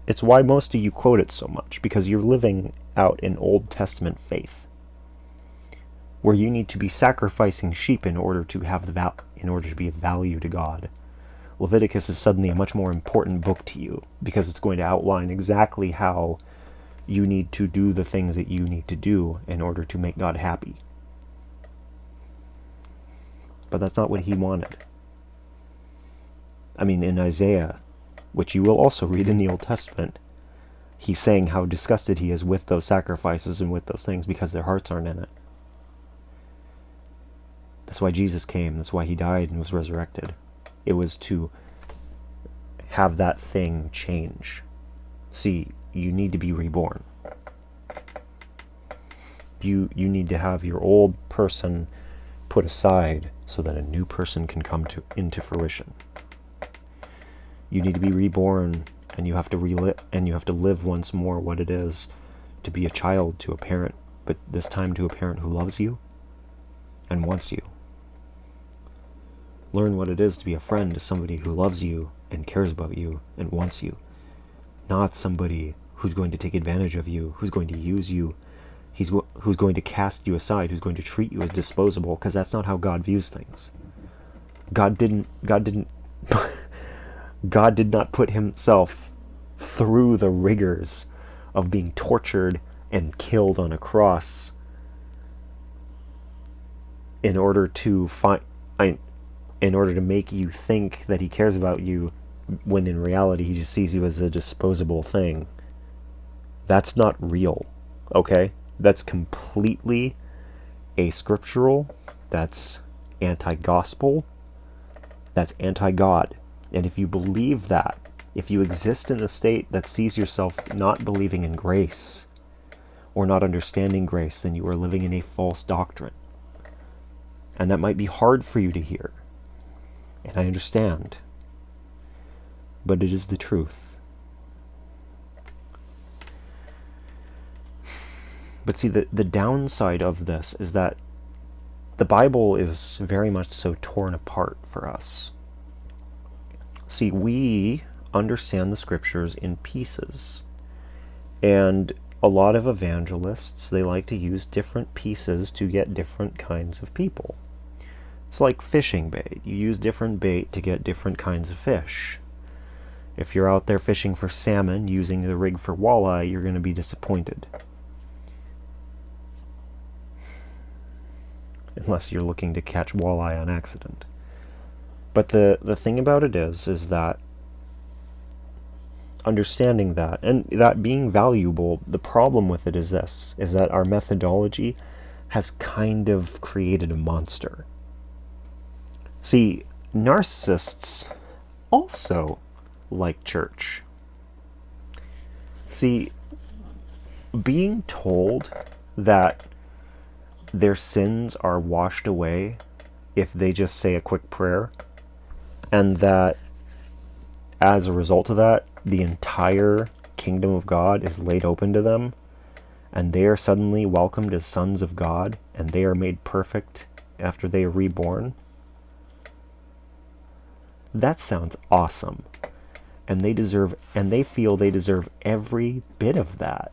It's why most of you quote it so much, because you're living out an Old Testament faith, where you need to be sacrificing sheep in order to be of value to God. Leviticus is suddenly a much more important book to you, because it's going to outline exactly how you need to do the things that you need to do in order to make God happy. But that's not what he wanted. I mean, in Isaiah, which you will also read in the Old Testament, he's saying how disgusted he is with those sacrifices and with those things because their hearts aren't in it. That's why Jesus came. That's why he died and was resurrected. It was to have that thing change. See, you need to be reborn. You need to have your old person put aside so that a new person can come into fruition. You need to be reborn, and you have to live once more what it is to be a child to a parent, but this time to a parent who loves you and wants you. Learn what it is to be a friend to somebody who loves you and cares about you and wants you, not somebody who's going to take advantage of you, who's going to use you, who's going to cast you aside, who's going to treat you as disposable, because that's not how God views things. God didn't God did not put himself through the rigors of being tortured and killed on a cross in order to make you think that he cares about you, when in reality he just sees you as a disposable thing. That's not real, okay? That's completely ascriptural. That's anti-gospel. That's anti-God. And if you believe that, if you exist in a state that sees yourself not believing in grace or not understanding grace, then you are living in a false doctrine. And that might be hard for you to hear. And I understand. But it is the truth. But see, the downside of this is that the Bible is very much so torn apart for us. See, we understand the scriptures in pieces. And a lot of evangelists, they like to use different pieces to get different kinds of people. It's like fishing bait. You use different bait to get different kinds of fish. If you're out there fishing for salmon using the rig for walleye, you're going to be disappointed. Unless you're looking to catch walleye on accident. But the thing about it is that understanding that, and that being valuable, the problem with it is this, is that our methodology has kind of created a monster. See, narcissists also like church. See, being told that their sins are washed away if they just say a quick prayer, and that as a result of that, the entire kingdom of God is laid open to them, and they are suddenly welcomed as sons of God, and they are made perfect after they are reborn. That sounds awesome. And they feel they deserve every bit of that.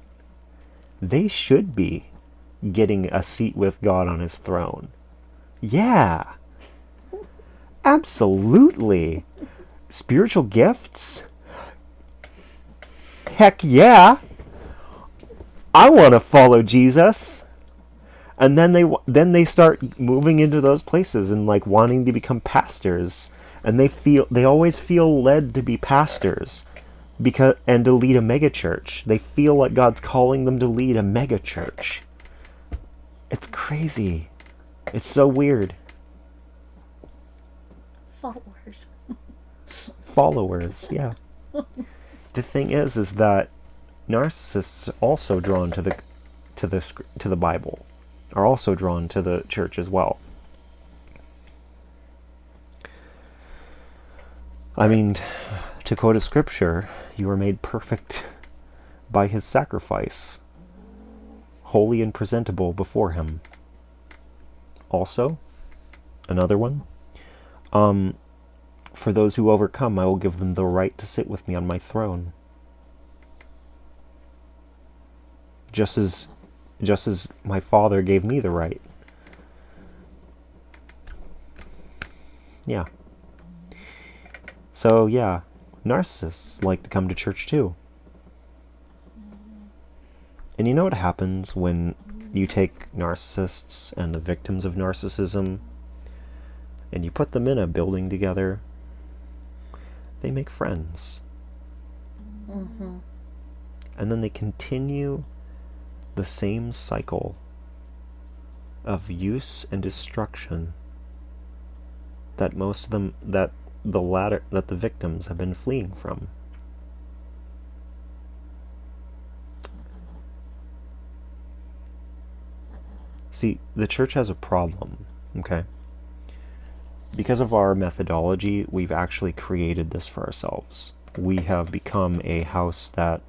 They should be getting a seat with God on his throne. Yeah. Absolutely. Spiritual gifts? Heck yeah. I want to follow Jesus. And then they start moving into those places and like wanting to become pastors. And they always feel led to be pastors and to lead a megachurch. They feel like God's calling them to lead a megachurch. It's crazy. It's so weird. Followers, yeah. The thing is that narcissists are also drawn to the Bible, are also drawn to the church as well. I mean, to quote a scripture, you are made perfect by his sacrifice, holy and presentable before him. Also, another one, for those who overcome, I will give them the right to sit with me on my throne. Just as my Father gave me the right. Yeah. So, yeah, narcissists like to come to church too. And you know what happens when you take narcissists and the victims of narcissism and you put them in a building together? They make friends. Mm-hmm. And then they continue the same cycle of use and destruction that the victims have been fleeing from. See, the church has a problem, okay? Because of our methodology, we've actually created this for ourselves. We have become a house that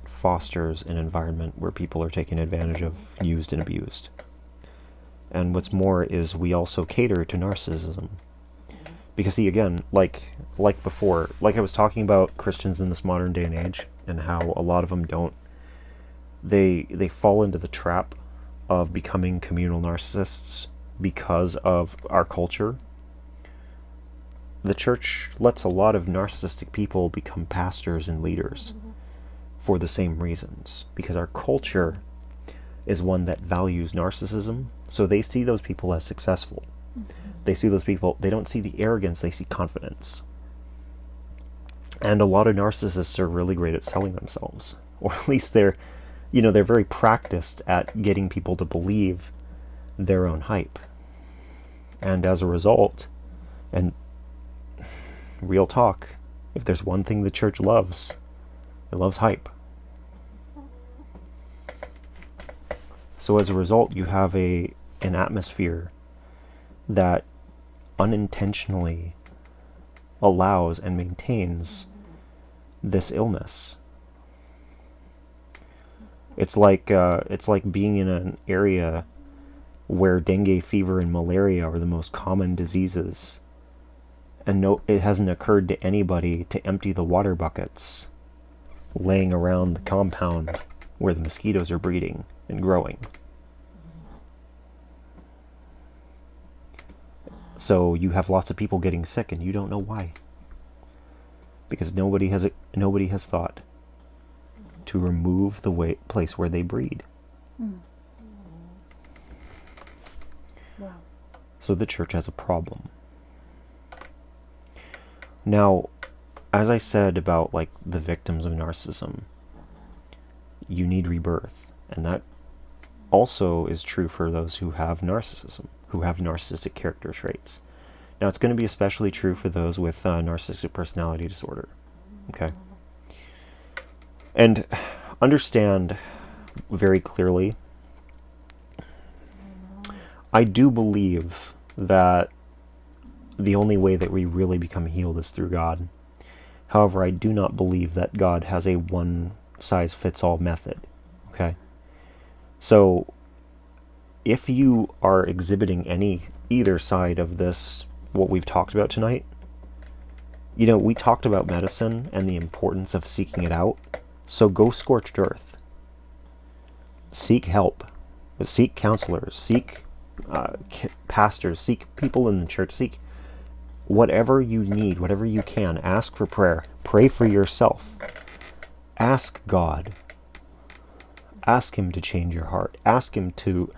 fosters an environment where people are taken advantage of, used, and abused. And what's more is we also cater to narcissism. Because see, again, like before, like I was talking about Christians in this modern day and age, and how a lot of them they fall into the trap of becoming communal narcissists because of our culture. the church lets a lot of narcissistic people become pastors and leaders for the same reasons, because our culture is one that values narcissism, so they see those people as successful. They see those people, they don't see the arrogance, they see confidence. And a lot of narcissists are really great at selling themselves, or at least they're very practiced at getting people to believe their own hype. And as a result, and real talk, if there's one thing the church loves, it loves hype. So as a result, you have an atmosphere that unintentionally allows and maintains this illness. It's like being in an area where dengue fever and malaria are the most common diseases, and it hasn't occurred to anybody to empty the water buckets laying around the compound where the mosquitoes are breeding and growing. So you have lots of people getting sick and you don't know why. Because nobody has thought to remove the place where they breed. Wow. So the church has a problem. Now, as I said about the victims of narcissism, you need rebirth, and that also is true for those who have narcissism, who have narcissistic character traits. Now, it's going to be especially true for those with narcissistic personality disorder. Okay? And understand very clearly, I do believe that the only way that we really become healed is through God. However, I do not believe that God has a one-size-fits-all method. Okay? So, if you are exhibiting either side of this, what we've talked about tonight, we talked about medicine and the importance of seeking it out. So go scorched earth. Seek help. Seek counselors. Seek pastors. Seek people in the church. Seek whatever you need, whatever you can. Ask for prayer. Pray for yourself. Ask God. Ask Him to change your heart. Ask Him to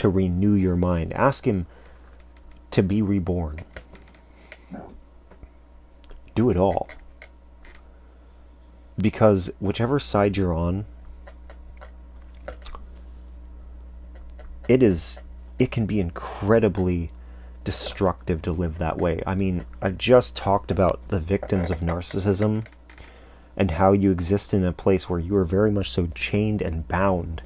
renew your mind. Ask Him to be reborn. Do it all. Because whichever side you're on, it can be incredibly destructive to live that way. I mean, I just talked about the victims of narcissism and how you exist in a place where you are very much so chained and bound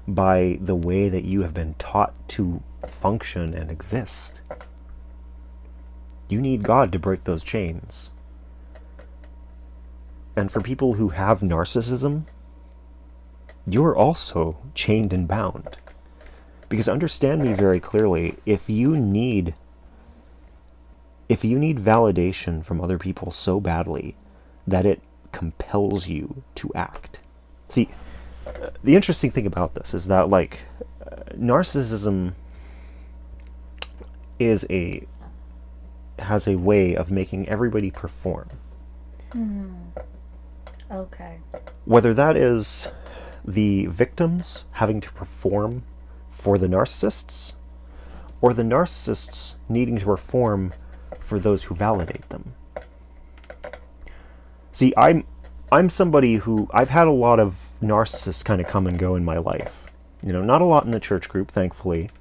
by the way that you have been taught to function and exist. You need God to break those chains. And for people who have narcissism, you're also chained and bound. Because understand me very clearly, if you need validation from other people so badly that it compels you to act. See, the interesting thing about this is that narcissism has a way of making everybody perform. Okay. Whether that is the victims having to perform for the narcissists, or the narcissists needing to perform for those who validate them. See, I'm somebody who, I've had a lot of narcissists kind of come and go in my life. Not a lot in the church group, thankfully.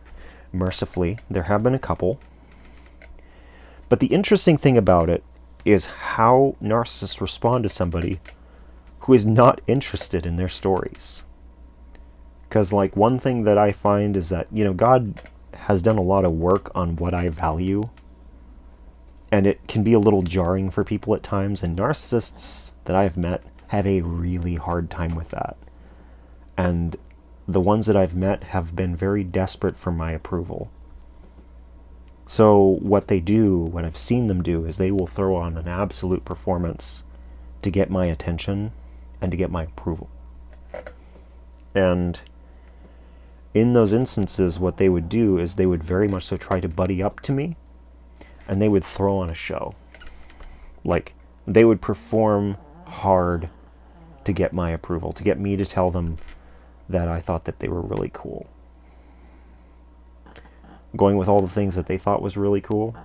Mercifully, there have been a couple. But the interesting thing about it is how narcissists respond to somebody who is not interested in their stories. Because one thing that I find is that, God has done a lot of work on what I value. And it can be a little jarring for people at times. And narcissists that I've met have a really hard time with that. And the ones that I've met have been very desperate for my approval. So what they do, what I've seen them do, is they will throw on an absolute performance to get my attention and to get my approval. And in those instances, what they would do is they would very much so try to buddy up to me, and they would throw on a show. Like, they would perform hard to get my approval, to get me to tell them that I thought that they were really cool. Going with all the things that they thought was really cool,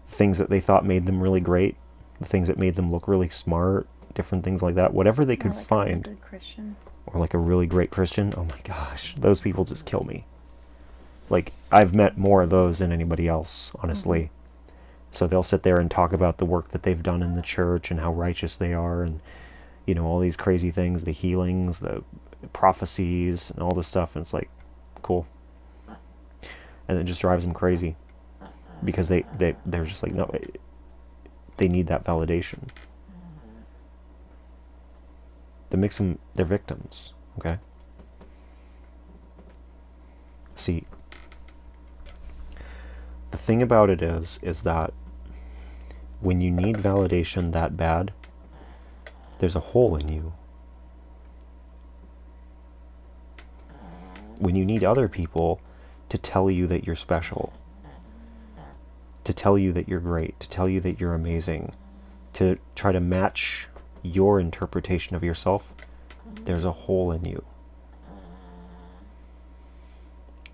things that they thought made them really great, the things that made them look really smart, different things like that, whatever they could find. A good Christian. Or like a really great Christian. Oh my gosh, those people just kill me. Like, I've met more of those than anybody else, honestly. Mm-hmm. So they'll sit there and talk about the work that they've done in the church and how righteous they are, and, you know, all these crazy things, the healings, the prophecies, and all this stuff, and it's like, cool. And it just drives them crazy. Because they're just like, no, they need that validation. That makes them, they're victims, okay? See, the thing about it is that when you need validation that bad, there's a hole in you. When you need other people to tell you that you're special, to tell you that you're great, to tell you that you're amazing, to try to match your interpretation of yourself, there's a hole in you.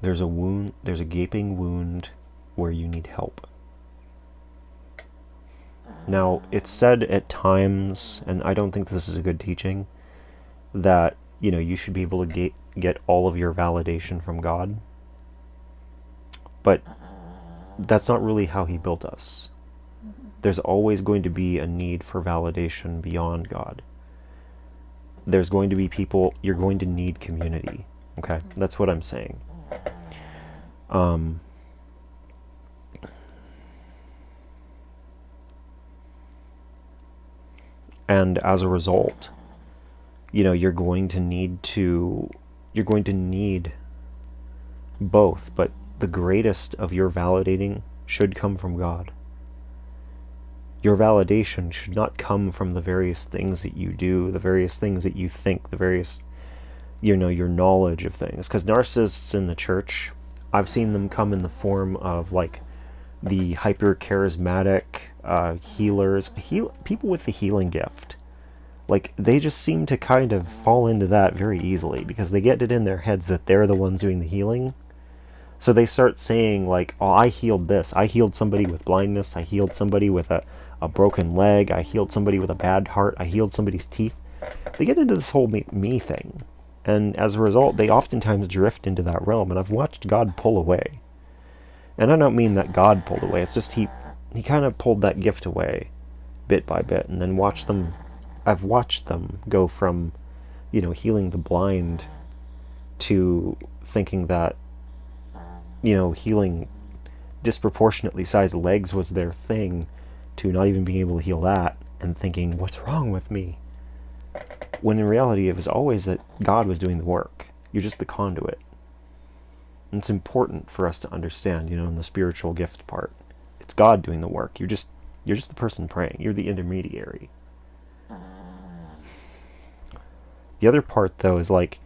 There's a wound, there's a gaping wound where you need help. Now, it's said at times, and I don't think this is a good teaching, that, you know, you should be able to get all of your validation from God. But that's not really how he built us. There's always going to be a need for validation beyond God. There's going to be people, you're going to need community. Okay? That's what I'm saying. And as a result, you know, you're going to need both, but the greatest of your validating should come from God. Your validation should not come from the various things that you do, the various things that you think, the various, you know, your knowledge of things. Because narcissists in the church, I've seen them come in the form of, like, the hyper-charismatic healers, people with the healing gift. Like, they just seem to kind of fall into that very easily, because they get it in their heads that they're the ones doing the healing. So they start saying, like, oh, I healed this. I healed somebody with blindness. I healed somebody with a broken leg. I healed somebody with a bad heart. I healed somebody's teeth. They get into this whole me thing. And as a result, they oftentimes drift into that realm. And I've watched God pull away. And I don't mean that God pulled away. It's just he kind of pulled that gift away bit by bit. And then I've watched them go from, you know, healing the blind to thinking that, you know, healing disproportionately sized legs was their thing, to not even being able to heal that and thinking, what's wrong with me? When in reality, it was always that God was doing the work. You're just the conduit. And it's important for us to understand, you know, in the spiritual gift part. It's God doing the work. You're just the person praying. You're the intermediary. The other part, though, is like,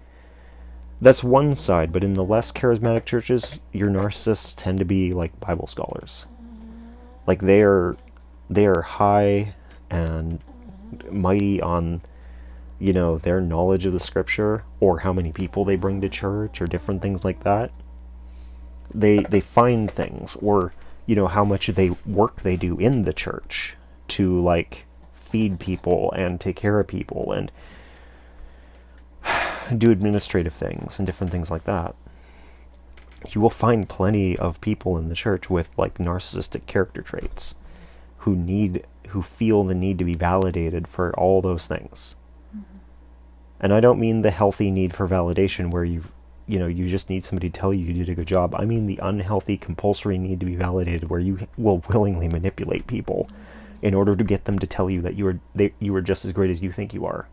that's one side, but in the less charismatic churches, your narcissists tend to be like Bible scholars. Like, they are high and mighty on, you know, their knowledge of the scripture, or how many people they bring to church, or different things like that. They find things, or, you know, how much work they do in the church to, like, feed people and take care of people and do administrative things and different things like that. You will find plenty of people in the church with, like, narcissistic character traits who feel the need to be validated for all those things. Mm-hmm. And I don't mean the healthy need for validation where you just need somebody to tell you did a good job. I mean the unhealthy compulsory need to be validated where you will willingly manipulate people in order to get them to tell you that you are just as great as you think you are.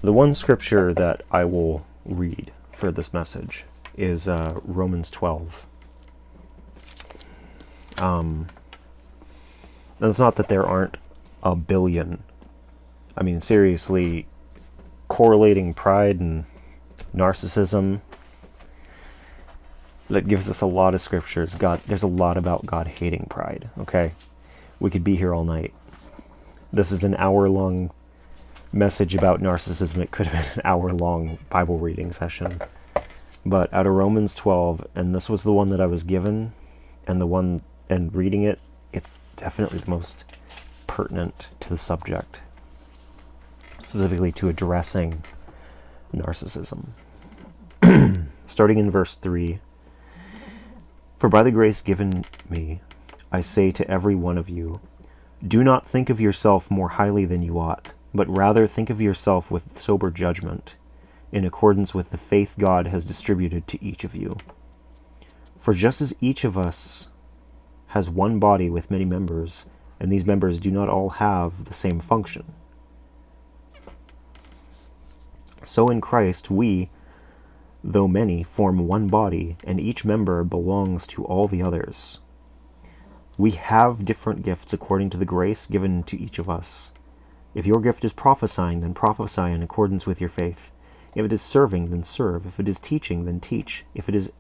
The one scripture that I will read for this message is Romans 12. And it's not that there aren't a billion. I mean, seriously, correlating pride and narcissism that gives us a lot of scriptures. There's a lot about God hating pride, okay? We could be here all night. This is an hour-long message about narcissism. It could have been an hour-long Bible reading session. But out of Romans 12, and this was the one that I was given, and reading it, it's definitely the most pertinent to the subject, specifically to addressing narcissism. Starting in verse 3, "For by the grace given me, I say to every one of you, do not think of yourself more highly than you ought, but rather think of yourself with sober judgment, in accordance with the faith God has distributed to each of you. For just as each of us has one body with many members, and these members do not all have the same function, so in Christ we, though many, form one body, and each member belongs to all the others. We have different gifts according to the grace given to each of us. If your gift is prophesying, then prophesy in accordance with your faith. If it is serving, then serve. If it is teaching, then teach. If it is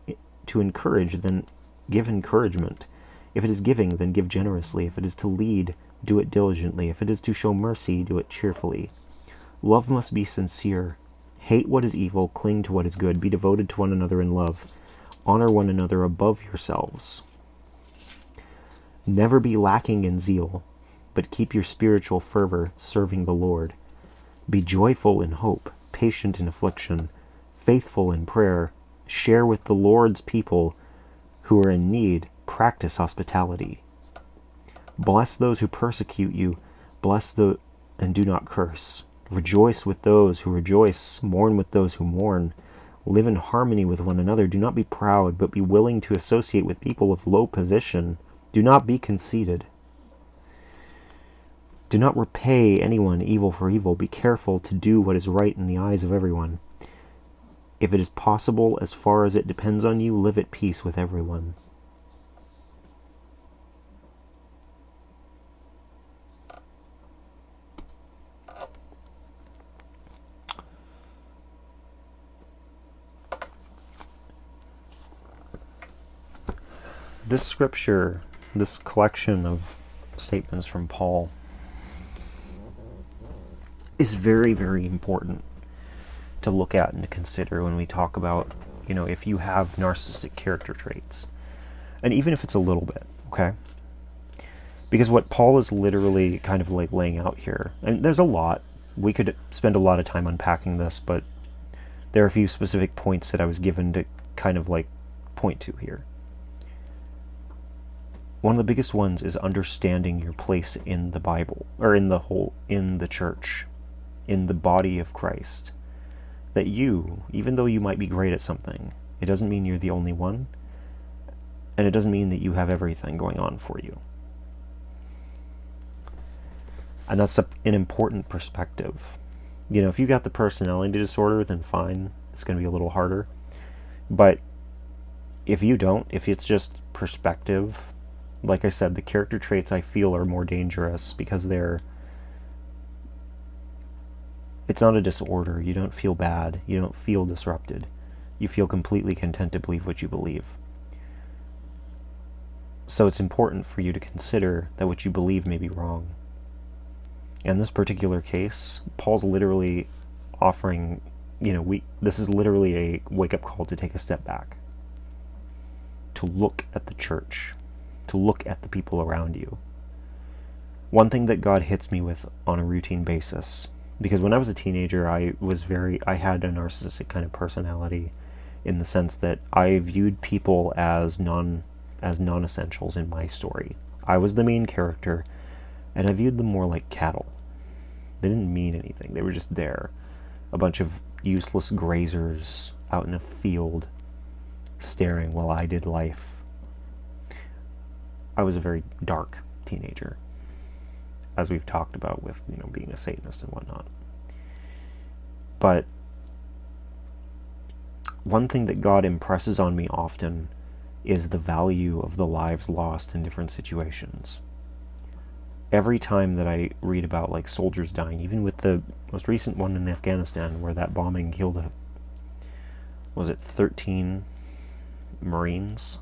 to encourage, then give encouragement. If it is giving, then give generously. If it is to lead, do it diligently. If it is to show mercy, do it cheerfully. Love must be sincere. Hate what is evil, cling to what is good. Be devoted to one another in love. Honor one another above yourselves. Never be lacking in zeal, but keep your spiritual fervor serving the Lord. Be joyful in hope, patient in affliction, faithful in prayer. Share with the Lord's people who are in need. Practice hospitality. Bless those who persecute you. And do not curse. Rejoice with those who rejoice. Mourn with those who mourn. Live in harmony with one another. Do not be proud, but be willing to associate with people of low position. Do not be conceited. Do not repay anyone evil for evil. Be careful to do what is right in the eyes of everyone. If it is possible, as far as it depends on you, live at peace with everyone." This scripture, this collection of statements from Paul, is very, very important to look at and to consider when we talk about, if you have narcissistic character traits. And even if it's a little bit, okay? Because what Paul is literally kind of like laying out here, and there's a lot, we could spend a lot of time unpacking this, but there are a few specific points that I was given to kind of like point to here. One of the biggest ones is understanding your place in the Bible, or in the church, in the body of Christ. That you, even though you might be great at something, it doesn't mean you're the only one, and it doesn't mean that you have everything going on for you. And that's an important perspective. If you got the personality disorder, then fine, it's going to be a little harder. But if you don't, if it's just perspective, like I said, the character traits I feel are more dangerous because it's not a disorder. You don't feel bad. You don't feel disrupted. You feel completely content to believe what you believe. So it's important for you to consider that what you believe may be wrong. In this particular case, Paul's literally offering, this is literally a wake-up call to take a step back, to look at the church, to look at the people around you. One thing that God hits me with on a routine basis, because when I was a teenager, I had a narcissistic kind of personality, in the sense that I viewed people as non-essentials in my story. I was the main character, and I viewed them more like cattle. They didn't mean anything. They were just there. A bunch of useless grazers out in a field, staring while I did life. I was a very dark teenager, as we've talked about with, being a Satanist and whatnot. But one thing that God impresses on me often is the value of the lives lost in different situations. Every time that I read about like soldiers dying, even with the most recent one in Afghanistan, where that bombing killed 13 Marines,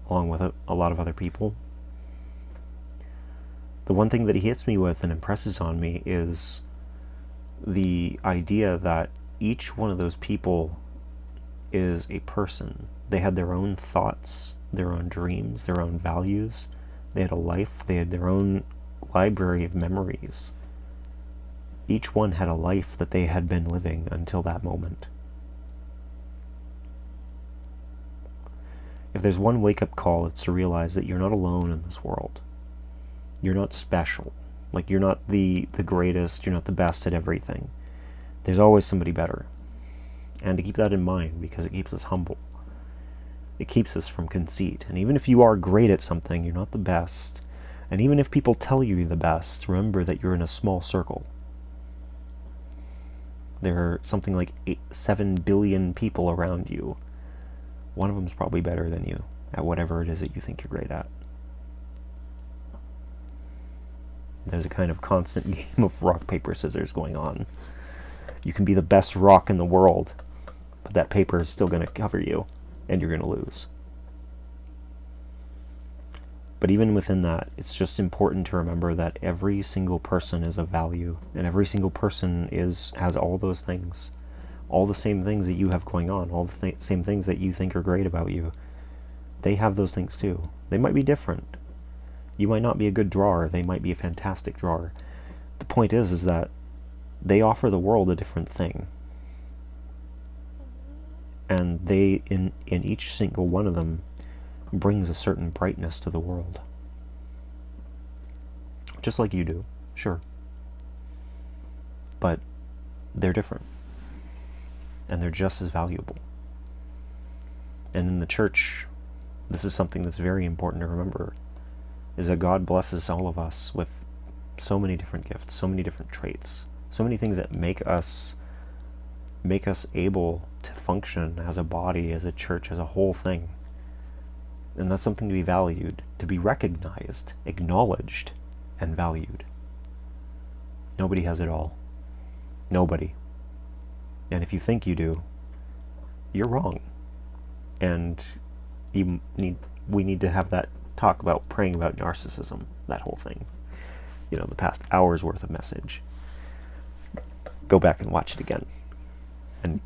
along with a lot of other people, the one thing that he hits me with and impresses on me is the idea that each one of those people is a person. They had their own thoughts, their own dreams, their own values. They had a life. They had their own library of memories. Each one had a life that they had been living until that moment. If there's one wake-up call, it's to realize that you're not alone in this world. You're not special. Like, you're not the greatest, you're not the best at everything. There's always somebody better. And to keep that in mind, because it keeps us humble. It keeps us from conceit. And even if you are great at something, you're not the best. And even if people tell you you're the best, remember that you're in a small circle. There are something like 7 billion people around you. One of them's probably better than you at whatever it is that you think you're great at. There's a kind of constant game of rock, paper, scissors going on. You can be the best rock in the world, but that paper is still going to cover you, and you're going to lose. But even within that, it's just important to remember that every single person is of value, and every single person has all those things. All the same things that you have going on, all the same things that you think are great about you. They have those things too. They might be different. You might not be a good drawer, they might be a fantastic drawer. The point is that they offer the world a different thing. And they, in each single one of them, brings a certain brightness to the world. Just like you do, sure. But they're different. And they're just as valuable. And in the church, this is something that's very important to remember, is that God blesses all of us with so many different gifts, so many different traits, so many things that make us able to function as a body, as a church, as a whole thing. And that's something to be valued, to be recognized, acknowledged, and valued. Nobody has it all. Nobody. And if you think you do, you're wrong. And we need to have that talk about praying about narcissism, that whole thing. The past hour's worth of message. Go back and watch it again. And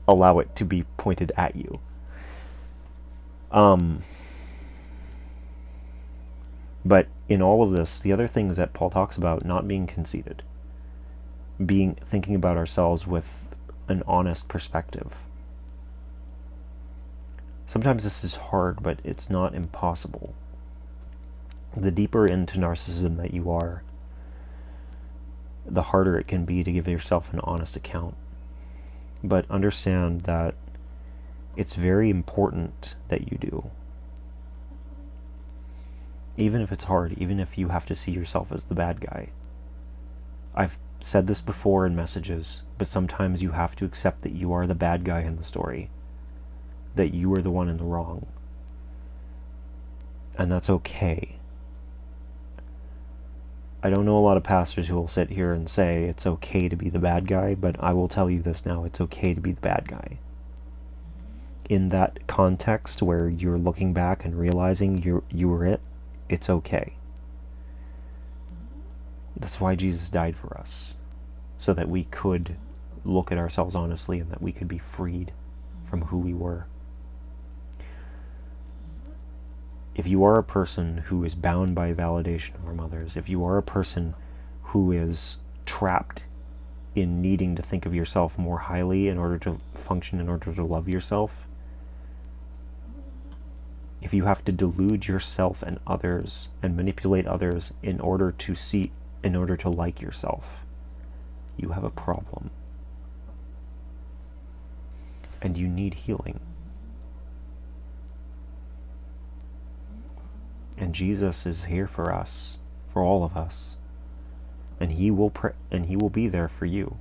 allow it to be pointed at you. But in all of this, the other things that Paul talks about, not being conceited, thinking about ourselves with an honest perspective. Sometimes this is hard, but it's not impossible. The deeper into narcissism that you are, the harder it can be to give yourself an honest account. But understand that it's very important that you do. Even if it's hard, even if you have to see yourself as the bad guy. I've said this before in messages, but sometimes you have to accept that you are the bad guy in the story. That you are the one in the wrong. And that's okay. I don't know a lot of pastors who will sit here and say it's okay to be the bad guy, but I will tell you this now, it's okay to be the bad guy. In that context where you're looking back and realizing you were it, it's okay. That's why Jesus died for us, so that we could look at ourselves honestly and that we could be freed from who we were. If you are a person who is bound by validation from others, if you are a person who is trapped in needing to think of yourself more highly in order to function, in order to love yourself, if you have to delude yourself and others and manipulate others in order to like yourself, you have a problem. And you need healing. And Jesus is here for us, for all of us. And he will be there for you.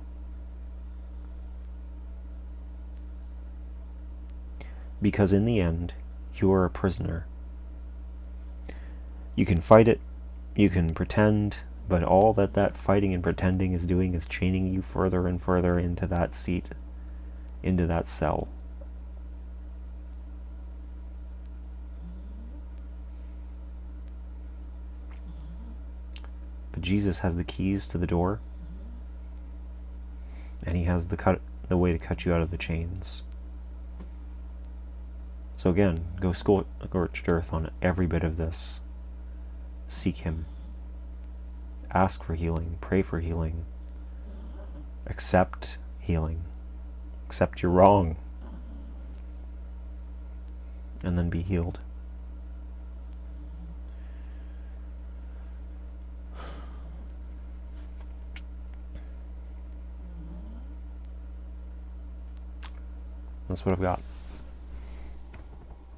Because in the end, you are a prisoner. You can fight it, you can pretend, but all that fighting and pretending is doing is chaining you further and further into that seat, into that cell. But Jesus has the keys to the door, and he has the way to cut you out of the chains. So again, go scorched earth on every bit of this. Seek him. Ask for healing. Pray for healing. Accept healing. Accept you're wrong. And then be healed. That's what I've got.